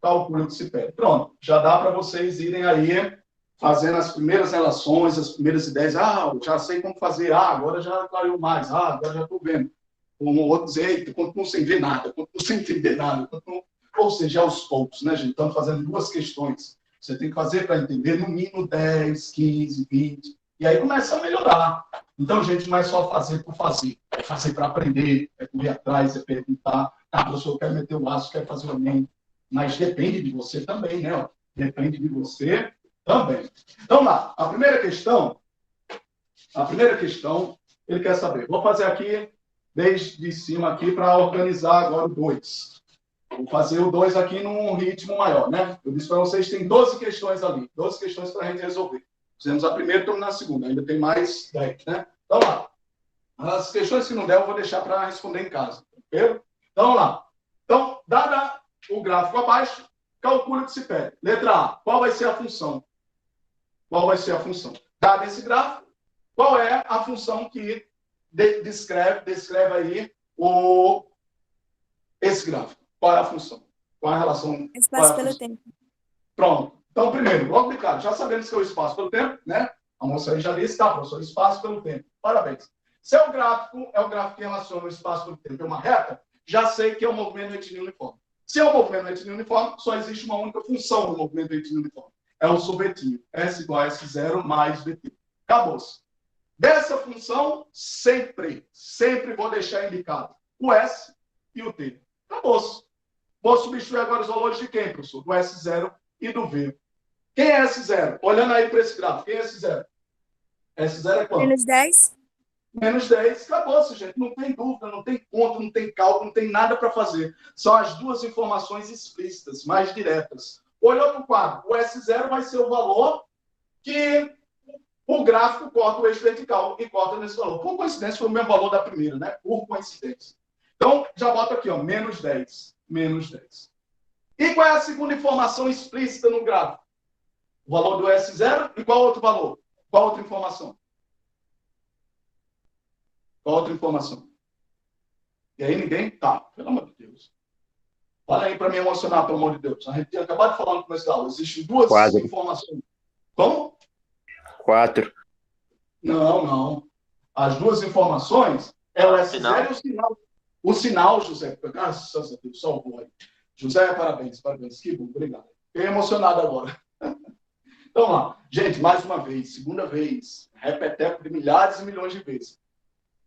Speaker 1: calcule o que se pede. Pronto, já dá para vocês irem aí fazendo as primeiras relações, as primeiras ideias. Já sei como fazer. Agora já clareou mais. Agora já estou vendo. Como outros, eita, continuo sem ver nada, continuo sem entender nada. Ou seja, aos poucos, né, gente? Estamos fazendo 2 questões. Você tem que fazer para entender no mínimo 10, 15, 20. E aí começa a melhorar. Então, gente, não é só fazer por fazer. É fazer para aprender, é correr atrás, é perguntar. Professor, eu quero meter o laço, quero fazer o Enem. Mas depende de você também, né? Depende de você também. Então, lá, a primeira questão, ele quer saber. Vou fazer aqui, desde cima aqui, para organizar agora o 2. Vou fazer o 2 aqui num ritmo maior, né? Eu disse para vocês, tem 12 questões ali. 12 questões para a gente resolver. Fizemos a primeira e estamos na segunda. Ainda tem mais 10, né? Então, lá. As questões que não der, eu vou deixar para responder em casa. Tranquilo? Então, vamos lá. Então, dada o gráfico abaixo, calcule o que se pede. Letra A. Qual vai ser a função? Dado esse gráfico, qual é a função que descreve aí esse gráfico? Qual é a função? Qual é a relação?
Speaker 2: Espaço pelo tempo.
Speaker 1: Pronto. Então, primeiro, logo de cara, já sabemos que é o espaço pelo tempo, né? A moça aí já disse, tá, professor, espaço pelo tempo. Parabéns. Se é o gráfico que relaciona o espaço pelo tempo, é uma reta, já sei que é o movimento retilíneo uniforme. Se é o movimento retilíneo uniforme, só existe uma única função no movimento retilíneo uniforme. É o subretinho. S igual a S0 mais VT. Acabou-se. Dessa função, sempre vou deixar indicado o S e o T. Acabou-se. Vou substituir agora os valores de quem, professor? Do S0 e do V. Quem é S0? Olhando aí para esse gráfico, quem é S0? S0 é quanto?
Speaker 2: Menos 10.
Speaker 1: Menos 10. Acabou-se, gente. Não tem dúvida, não tem conta, não tem cálculo, não tem nada para fazer. São as 2 informações explícitas, mais diretas. Olhou para o quadro. O S0 vai ser o valor que o gráfico corta o eixo vertical e corta nesse valor. Por coincidência, foi o mesmo valor da primeira, né? Por coincidência. Então, já bota aqui, ó, menos 10. E qual é a segunda informação explícita no gráfico? O valor do S0 e qual outro valor? Qual outra informação? E aí ninguém? Tá, pelo amor de Deus. Olha aí para me emocionar, pelo amor de Deus. A gente tinha acabado de falar no começo da aula. Existem 2 informações. Como?
Speaker 4: 4.
Speaker 1: Não. As 2 informações é o S0 e o sinal. O sinal, José. Graças a Deus, salvou aí. José, parabéns. Que bom, obrigado. Fiquei emocionado agora. Então, lá. Gente, mais uma vez, segunda vez, repeteco de milhares e milhões de vezes.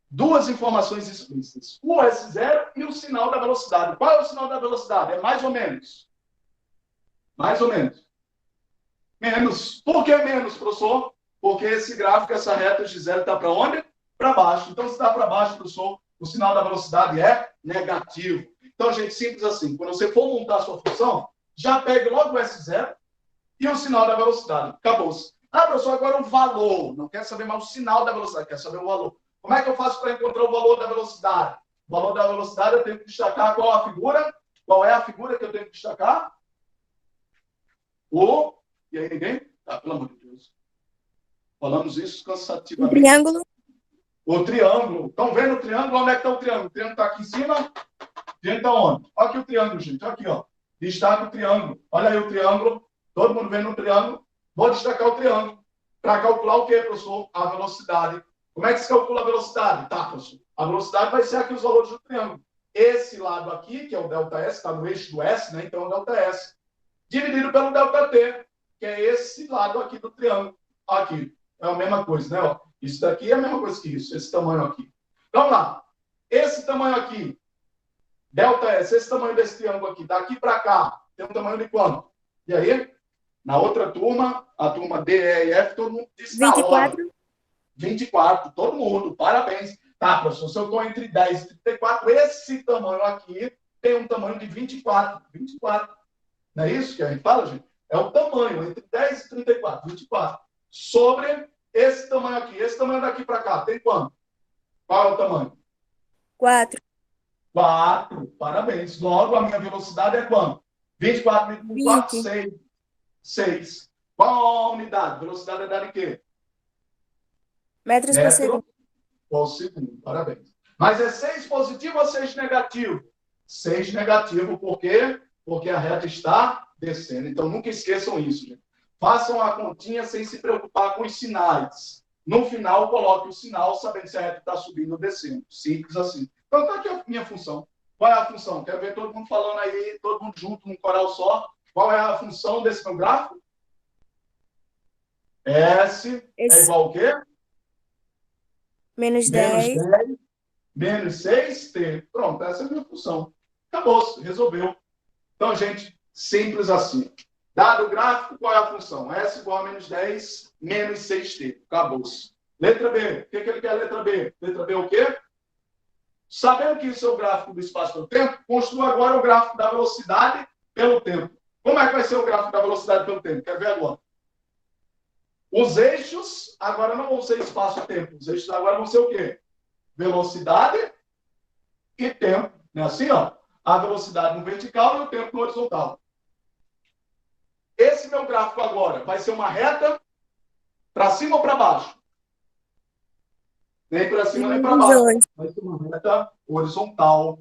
Speaker 1: 2 informações explícitas. O S0 e o sinal da velocidade. Qual é o sinal da velocidade? É mais ou menos? Mais ou menos. Menos. Por que menos, professor? Porque esse gráfico, essa reta de 0 está para onde? Para baixo. Então, se está para baixo, professor, o sinal da velocidade é negativo. Então, gente, simples assim. Quando você for montar a sua função, já pegue logo o S0 e o sinal da velocidade. Acabou-se. Professor, agora o valor. Não quer saber mais o sinal da velocidade, quer saber o valor. Como é que eu faço para encontrar o valor da velocidade? O valor da velocidade eu tenho que destacar qual a figura? Qual é a figura que eu tenho que destacar? E aí ninguém? Tá, pelo amor de Deus. Falamos isso cansativamente.
Speaker 2: O triângulo.
Speaker 1: O triângulo. Estão vendo o triângulo? Onde é que está o triângulo? O triângulo está aqui em cima? O triângulo está onde? Olha aqui o triângulo, gente. Aqui, ó. Destaca o triângulo. Olha aí o triângulo. Todo mundo vendo o triângulo? Vou destacar o triângulo. Para calcular o quê, professor? A velocidade. Como é que se calcula a velocidade? Tá, professor. A velocidade vai ser aqui os valores do triângulo. Esse lado aqui, que é o ΔS, está no eixo do S, né? Então é o ΔS. Dividido pelo ΔT, que é esse lado aqui do triângulo. Aqui. É a mesma coisa, né? Ó, isso daqui é a mesma coisa que isso. Esse tamanho aqui. Vamos lá. Esse tamanho aqui, ΔS, esse tamanho desse triângulo aqui, daqui para cá, tem um tamanho de quanto? E aí, na outra turma, a turma D, E e F, todo mundo disse
Speaker 2: 24.
Speaker 1: 24, todo mundo, parabéns. Tá, professor, se eu estou entre 10 e 34, esse tamanho aqui tem um tamanho de 24. 24. Não é isso que a gente fala, gente? É o tamanho, entre 10 e 34, 24. Sobre esse tamanho aqui. Esse tamanho daqui para cá, tem quanto? Qual é o tamanho?
Speaker 2: 4.
Speaker 1: 4. Parabéns. Logo, a minha velocidade é quanto? 24 vezes 4,
Speaker 2: 20.
Speaker 1: 6. 6. Qual a unidade? Velocidade é dada em quê?
Speaker 2: Metros por segundo.
Speaker 1: Metro por segundo. Parabéns. Mas é 6 positivo ou 6 negativo? 6 negativo, por quê? Porque a reta está descendo. Então, nunca esqueçam isso, gente. Façam a continha sem se preocupar com os sinais. No final, coloque o sinal, sabendo se a reta está subindo ou descendo. Simples assim. Então, está aqui a minha função. Qual é a função? Quero ver todo mundo falando aí, todo mundo junto, num coral só. Qual é a função desse meu gráfico? S é igual ao quê?
Speaker 2: Menos
Speaker 1: Menos
Speaker 2: 10.
Speaker 1: 10, menos 6t. Pronto, essa é a minha função. Acabou, resolveu. Então, gente, simples assim. Dado o gráfico, qual é a função? S igual a menos 10, menos 6t. Acabou-se. Letra B. O que ele quer, letra B? Letra B é o quê? Sabendo que isso é o gráfico do espaço pelo tempo, construa agora o gráfico da velocidade pelo tempo. Como é que vai ser o gráfico da velocidade pelo tempo? Quer ver agora? Os eixos agora não vão ser espaço e tempo. Os eixos agora vão ser o quê? Velocidade e tempo. Não é assim, ó? A velocidade no vertical e o tempo no horizontal. Esse meu gráfico agora vai ser uma reta para cima ou para baixo? Nem para cima, nem para baixo. Vai ser uma reta horizontal.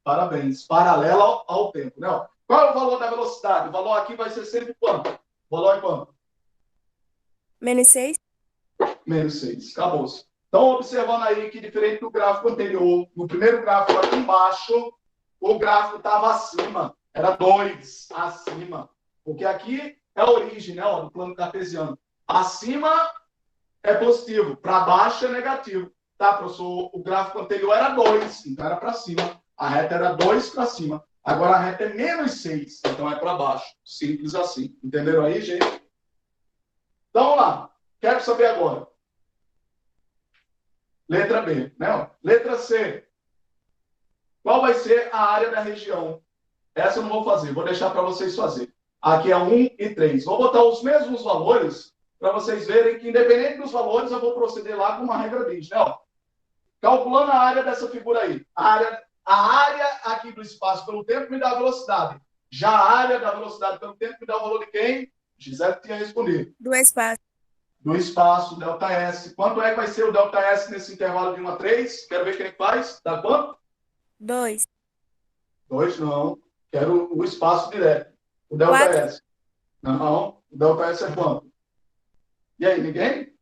Speaker 1: Parabéns. Paralela ao tempo. Né? Qual é o valor da velocidade? O valor aqui vai ser sempre quanto? O valor é quanto?
Speaker 2: Menos 6.
Speaker 1: Menos 6. Acabou-se. Então, observando aí que, diferente do gráfico anterior, no primeiro gráfico aqui embaixo, o gráfico estava acima. Era 2 acima. Porque aqui é a origem, né, ó, do plano cartesiano. Acima é positivo, para baixo é negativo. Tá, professor? O gráfico anterior era 2, então era para cima. A reta era 2 para cima. Agora a reta é menos 6, então é para baixo. Simples assim. Entenderam aí, gente? Então, vamos lá. Quero saber agora. Letra B, né? Letra C. Qual vai ser a área da região? Essa eu não vou fazer, vou deixar para vocês fazerem. Aqui é 1 e 3. Vou botar os mesmos valores para vocês verem que, independente dos valores, eu vou proceder lá com uma regra diz, né? Calculando a área dessa figura aí. A área aqui do espaço pelo tempo me dá a velocidade. Já a área da velocidade pelo tempo me dá o valor de quem? Gisele tinha respondido.
Speaker 2: Do espaço.
Speaker 1: Do espaço, ΔS. Quanto é que vai ser o ΔS nesse intervalo de 1 a 3? Quero ver quem faz. Dá quanto?
Speaker 2: 2.
Speaker 1: 2 não. Quero o espaço direto. O ΔS.
Speaker 2: 4.
Speaker 1: Não. O ΔS é quanto? E aí, ninguém?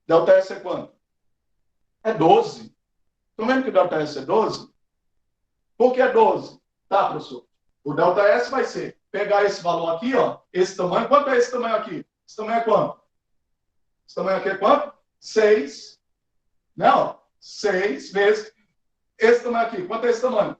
Speaker 1: ΔS é quanto? É 12. Estão vendo que o ΔS é 12? Por que é 12? Tá, professor. O ΔS vai ser pegar esse valor aqui, ó, esse tamanho. Quanto é esse tamanho aqui? Esse tamanho é quanto? Esse tamanho aqui é quanto? 6. Não, 6 vezes. Esse tamanho aqui, quanto é esse tamanho?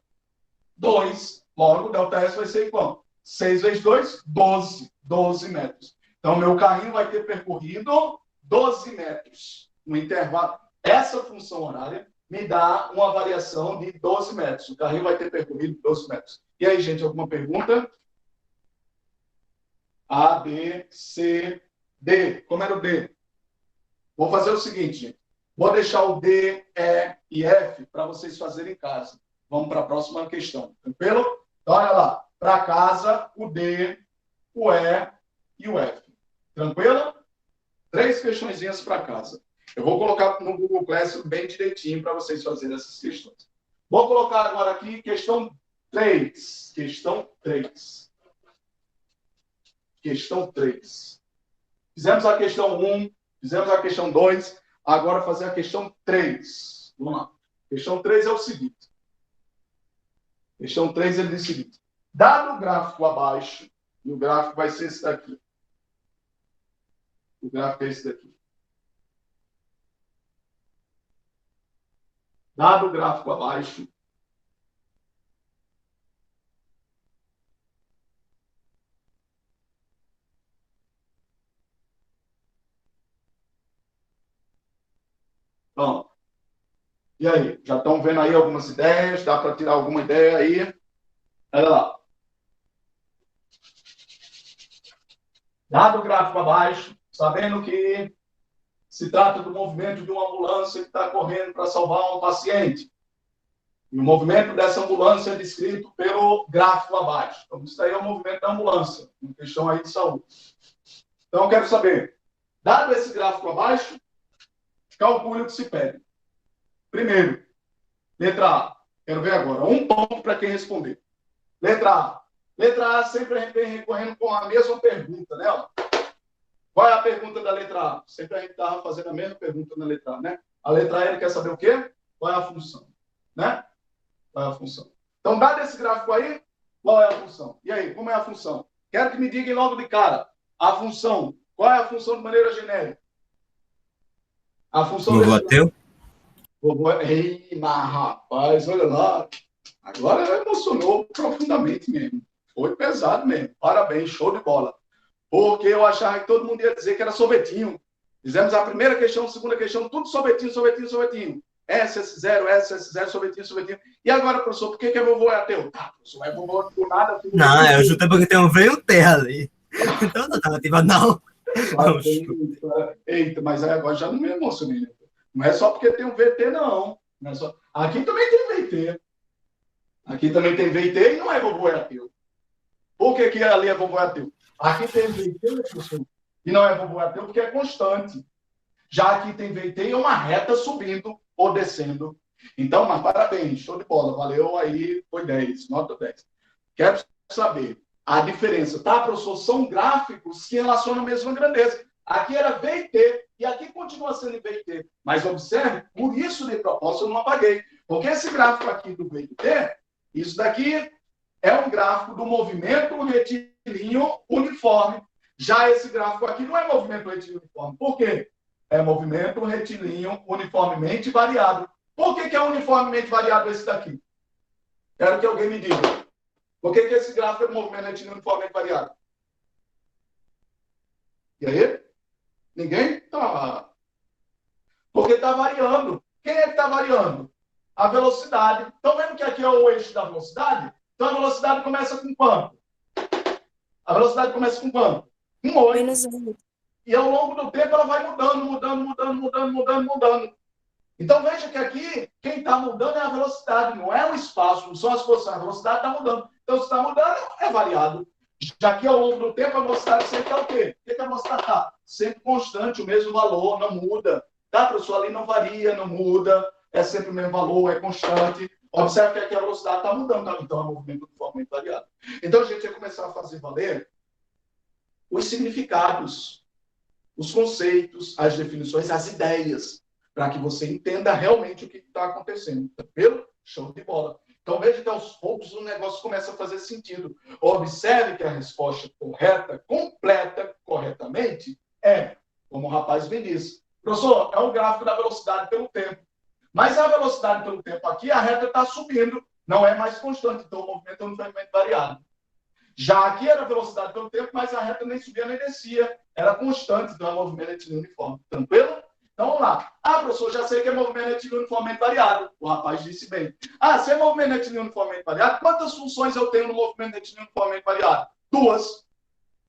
Speaker 1: 2. Logo, o ΔS vai ser quanto? 6 vezes 2, 12. 12 metros. Então, meu carrinho vai ter percorrido 12 metros. No intervalo. Essa função horária me dá uma variação de 12 metros. O carrinho vai ter percorrido 12 metros. E aí, gente, alguma pergunta? A, B, C, D. Como era o D? Vou fazer o seguinte, gente. Vou deixar o D, E e F para vocês fazerem em casa. Vamos para a próxima questão. Tranquilo? Então, olha lá. Para casa, o D, o E e o F. Tranquilo? 3 questõezinhas para casa. Eu vou colocar no Google Classroom bem direitinho para vocês fazerem essas questões. Vou colocar agora aqui questão 3. Questão 3. Questão 3. Fizemos a questão 1, fizemos a questão 2, agora fazer a questão 3. Vamos lá. Questão 3 é o seguinte. Questão 3 ele diz o seguinte. Dado o gráfico abaixo, e o gráfico vai ser esse daqui. O gráfico é esse daqui. Dado o gráfico abaixo, E aí? Já estão vendo aí algumas ideias? Dá para tirar alguma ideia aí? Olha lá. Dado o gráfico abaixo, sabendo que se trata do movimento de uma ambulância que está correndo para salvar um paciente. E o movimento dessa ambulância é descrito pelo gráfico abaixo. Então, isso aí é o movimento da ambulância, uma questão aí de saúde. Então, eu quero saber, dado esse gráfico abaixo, calcule o que se pede. Primeiro, letra A. Quero ver agora. Um ponto para quem responder. Letra A. Letra A sempre a gente vem recorrendo com a mesma pergunta, né? Qual é a pergunta da letra A? Sempre a gente estava fazendo a mesma pergunta na letra A, né? A letra A, ele quer saber o quê? Qual é a função, né? Qual é a função? Então, dado esse gráfico aí, qual é a função? E aí, como é a função? Quero que me digam logo de cara. A função. Qual é a função de maneira genérica? A função...
Speaker 6: Vovô ateu?
Speaker 1: Ei, mas rapaz, olha lá. Agora ela emocionou profundamente mesmo. Foi pesado mesmo. Parabéns, show de bola. Porque eu achava que todo mundo ia dizer que era sorvetinho. Fizemos a primeira questão, a segunda questão, tudo sorvetinho, sorvetinho, sorvetinho. SS0, SS0, sorvetinho, sorvetinho. E agora, professor, por que é vovô é ateu? Tá, professor, é vovô por nada.
Speaker 6: Não, eu chutei porque tem um V e um T ali. Então, não alternativa não.
Speaker 1: Eita, mas aí agora já não me emocionei. Né? Não é só porque tem um VT, não. Não é só... Aqui também tem VT. Aqui também tem VT e não é vovô é ateu. Por que ali é vovô é ateu? Aqui tem VT, professor, e não é vovô é ateu porque é constante. Já aqui tem VT e é uma reta subindo ou descendo. Então, mas parabéns, show de bola. Valeu aí, foi 10, nota 10. Quero saber a diferença, tá, professor? São gráficos que relacionam a mesma grandeza. Aqui era VT e aqui continua sendo VT. Mas observe, por isso de propósito eu não apaguei. Porque esse gráfico aqui do VT, isso daqui é um gráfico do movimento retilíneo uniforme. Já esse gráfico aqui não é movimento retilíneo uniforme. Por quê? É movimento retilíneo uniformemente variado. Por que é uniformemente variado esse daqui? Quero que alguém me diga. Por que esse gráfico é movimento retilíneo uniformemente variado? E aí? Ninguém? Tá. Porque está variando. Quem é que está variando? A velocidade. Estão vendo que aqui é o eixo da velocidade? Então a velocidade começa com quanto? A velocidade começa com quanto? Com 8.
Speaker 2: Menos 8.
Speaker 1: E ao longo do tempo ela vai mudando. Então veja que aqui quem está mudando é a velocidade, não é o espaço, não são as posições. A velocidade está mudando. Então se está mudando, é variado. Já que ao longo do tempo a velocidade sempre é o quê? O que a velocidade está? Sempre constante, o mesmo valor, não muda. Tá, professor? Ali não varia, não muda, é sempre o mesmo valor, é constante. Observe que aqui a velocidade está mudando, tá? Então é um movimento uniformemente variado. Então a gente vai começar a fazer valer os significados, os conceitos, as definições, as ideias, para que você entenda realmente o que está acontecendo. Tranquilo? Show de bola. Então veja que aos poucos o negócio começa a fazer sentido. Observe que a resposta correta, completa, corretamente, é, como o rapaz me disse, professor, é o gráfico da velocidade pelo tempo. Mas a velocidade pelo tempo aqui, a reta está subindo, não é mais constante, então o movimento é uniformemente variado. Já aqui era a velocidade pelo tempo, mas a reta nem subia nem descia, era constante, então é um movimento retilíneo uniforme. Tranquilo? Então vamos lá. Ah, professor, já sei que é movimento retilíneo uniformemente variado. O rapaz disse bem. Ah, se é movimento retilíneo uniformemente variado, quantas funções eu tenho no movimento retilíneo uniformemente variado? 2.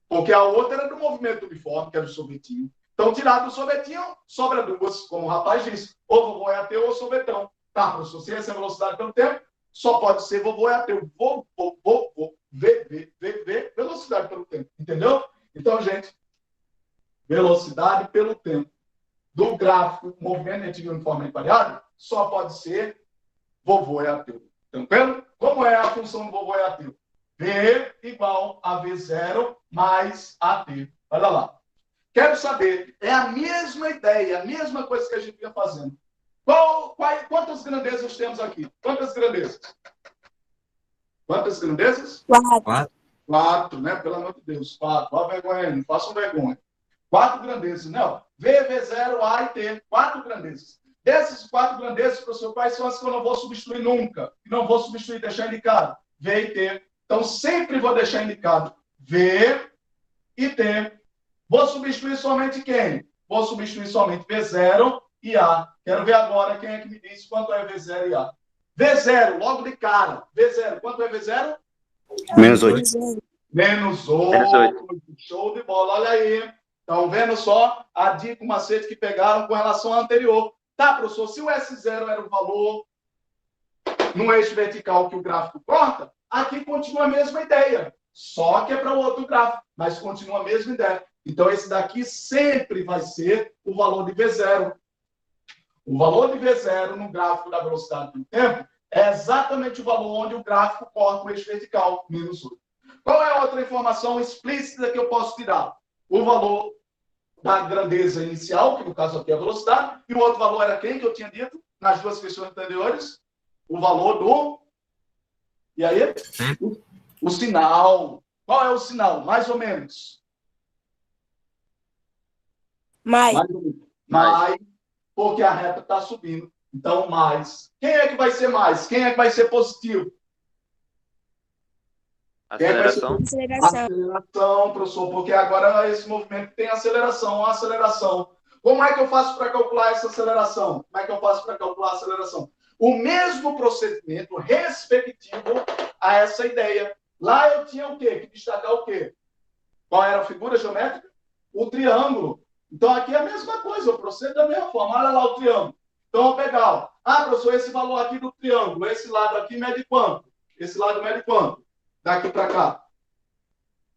Speaker 1: Porque a outra era do movimento uniforme, que era o sorvetinho. Então, tirado do sorvetinho, sobra 2, como o rapaz disse. Ou vovô é ateu ou sorvetão. Tá, professor, se essa é a velocidade pelo tempo, só pode ser vovô é ateu. Velocidade pelo tempo. Entendeu? Então, gente, velocidade pelo tempo do gráfico movimento retilíneo uniformemente variado só pode ser vovô é ateu. Tranquilo? Como é a função do vovô é ateu? V igual a V0 mais AT. Olha lá. Quero saber, é a mesma ideia, a mesma coisa que a gente vinha fazendo. Quantas grandezas temos aqui? Quantas grandezas? Quantas grandezas?
Speaker 2: 4.
Speaker 1: 4, né? Pelo amor de Deus, 4. Olha a vergonha aí, não façam vergonha. 4 grandezas, não. V, V0, A e T. 4 grandezas. Dessas 4 grandezas, professor, quais são as que eu não vou substituir nunca? Que não vou substituir, deixar indicado? V e T. Então, sempre vou deixar indicado V e T. Vou substituir somente quem? Vou substituir somente V0 e A. Quero ver agora quem é que me diz quanto é V0 e A. V0, logo de cara. V0, quanto é V0?
Speaker 4: Menos 8.
Speaker 1: Menos 8.
Speaker 4: Menos 8.
Speaker 1: Show de bola, olha aí. Estão vendo só a dica, o macete que pegaram com relação à anterior. Tá, professor, se o S0 era o valor no eixo vertical que o gráfico corta, aqui continua a mesma ideia. Só que é para o outro gráfico, mas continua a mesma ideia. Então, esse daqui sempre vai ser o valor de V0. O valor de V0 no gráfico da velocidade do tempo é exatamente o valor onde o gráfico corta o eixo vertical, menos 8. Qual é a outra informação explícita que eu posso tirar? O valor da grandeza inicial, que no caso aqui é a velocidade, e o outro valor era quem que eu tinha dito nas duas questões anteriores? O valor do... E aí? O sinal. Qual é o sinal? Mais ou menos.
Speaker 2: Mais.
Speaker 1: Mais, porque a reta está subindo. Então, mais. Quem é que vai ser mais? Quem é que vai ser positivo?
Speaker 4: Aceleração.
Speaker 1: Aceleração, professor, porque agora esse movimento tem aceleração, a aceleração. Como é que eu faço para calcular essa aceleração? Como é que eu faço para calcular a aceleração? O mesmo procedimento respectivo a essa ideia. Lá eu tinha o quê? Que destacar o quê? Qual era a figura geométrica? O triângulo. Então, aqui é a mesma coisa, eu procedo da mesma forma. Olha lá o triângulo. Então, eu vou pegar, ó. Ah, professor, esse valor aqui do triângulo, esse lado aqui mede quanto? Esse lado mede quanto? Daqui para cá.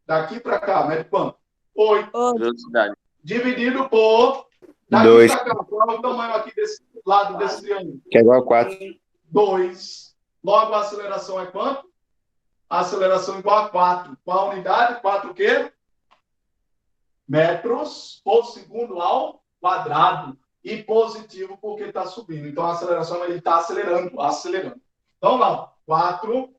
Speaker 1: Daqui para cá, mede quanto? 8.
Speaker 4: Velocidade.
Speaker 1: Dividido por... Daqui
Speaker 4: 2.
Speaker 1: para cá. Qual é o tamanho aqui desse lado desse triângulo?
Speaker 4: Que é igual a 4.
Speaker 1: 2. Logo, a aceleração é quanto? A aceleração é igual a 4. Qual a unidade? 4 o quê? Metros por segundo ao quadrado. E positivo porque está subindo. Então, a aceleração ele está acelerando, acelerando. Então, lá, 4t.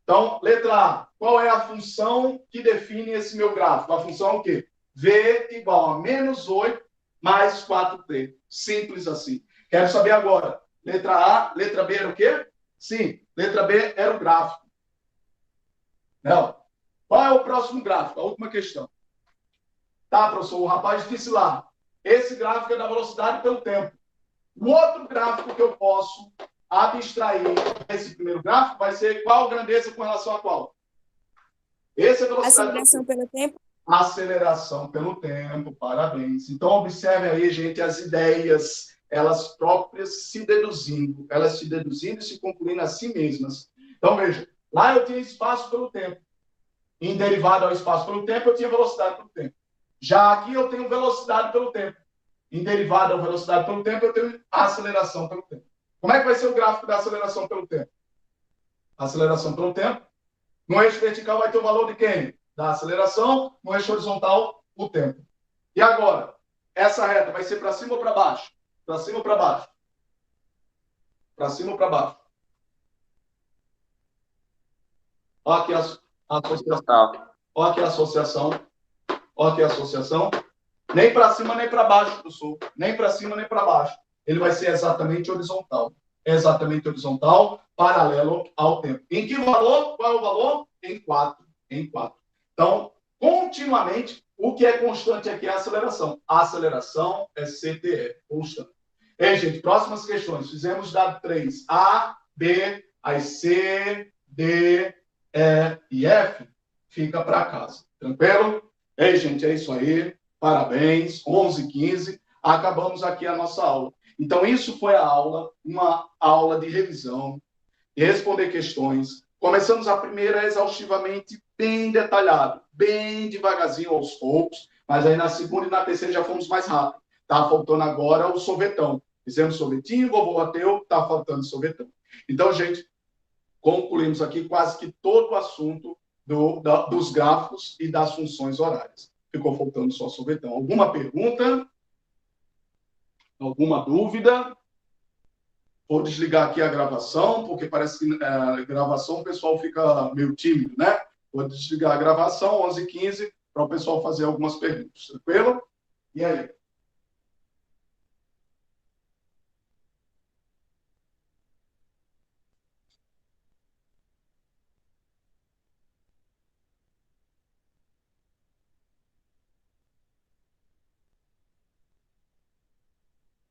Speaker 1: Então, letra A. Qual é a função que define esse meu gráfico? A função é o quê? V igual a menos 8 mais 4t. Simples assim. Quero saber agora. Letra A, letra B era o quê? Sim, letra B era o gráfico. Não. Qual é o próximo gráfico? A última questão. Tá, professor, o rapaz disse lá. Esse gráfico é da velocidade pelo tempo. O outro gráfico que eu posso abstrair desse primeiro gráfico vai ser qual grandeza com relação a qual? Esse é a velocidade.
Speaker 2: Aceleração pelo tempo.
Speaker 1: Aceleração pelo tempo, parabéns. Então, observe aí, gente, as ideias, elas próprias se deduzindo e se concluindo a si mesmas. Então, veja, lá eu tinha espaço pelo tempo. Em derivada ao espaço pelo tempo, eu tinha velocidade pelo tempo. Já aqui eu tenho velocidade pelo tempo. Em derivada à velocidade pelo tempo, eu tenho aceleração pelo tempo. Como é que vai ser o gráfico da aceleração pelo tempo? Aceleração pelo tempo. No eixo vertical vai ter o valor de quem? Da aceleração. No eixo horizontal, o tempo. E agora? Essa reta vai ser para cima ou para baixo? Para cima ou para baixo? Para cima ou para baixo? Olha aqui a associação. Olha aqui a associação. Olha aqui a associação. Nem para cima, nem para baixo do sul. Nem para cima, nem para baixo. Ele vai ser exatamente horizontal. Exatamente horizontal, paralelo ao tempo. Em que valor? Qual é o valor? Em 4. Em 4. Então, continuamente, o que é constante aqui é a aceleração. A aceleração é CTE, constante. Ei, gente, próximas questões. Fizemos dado 3. A, B, aí C, D, E e F. Fica para casa. Tranquilo? Ei, gente, é isso aí. Parabéns. 11h15. Acabamos aqui a nossa aula. Então, isso foi a aula, uma aula de revisão, de responder questões. Começamos a primeira exaustivamente bem detalhado, bem devagarzinho aos poucos, mas aí na segunda e na terceira já fomos mais rápido. Tá faltando agora o sorvetão. Fizemos sorvetinho, vovô bateu, tá faltando sorvetão. Então, gente, concluímos aqui quase que todo o assunto dos gráficos e das funções horárias. Ficou faltando só sorvetão. Alguma pergunta? Alguma dúvida? Vou desligar aqui a gravação, porque parece que a gravação o pessoal fica meio tímido, né? Vou desligar a gravação, 11h15, para o pessoal fazer algumas perguntas. Tranquilo? E aí?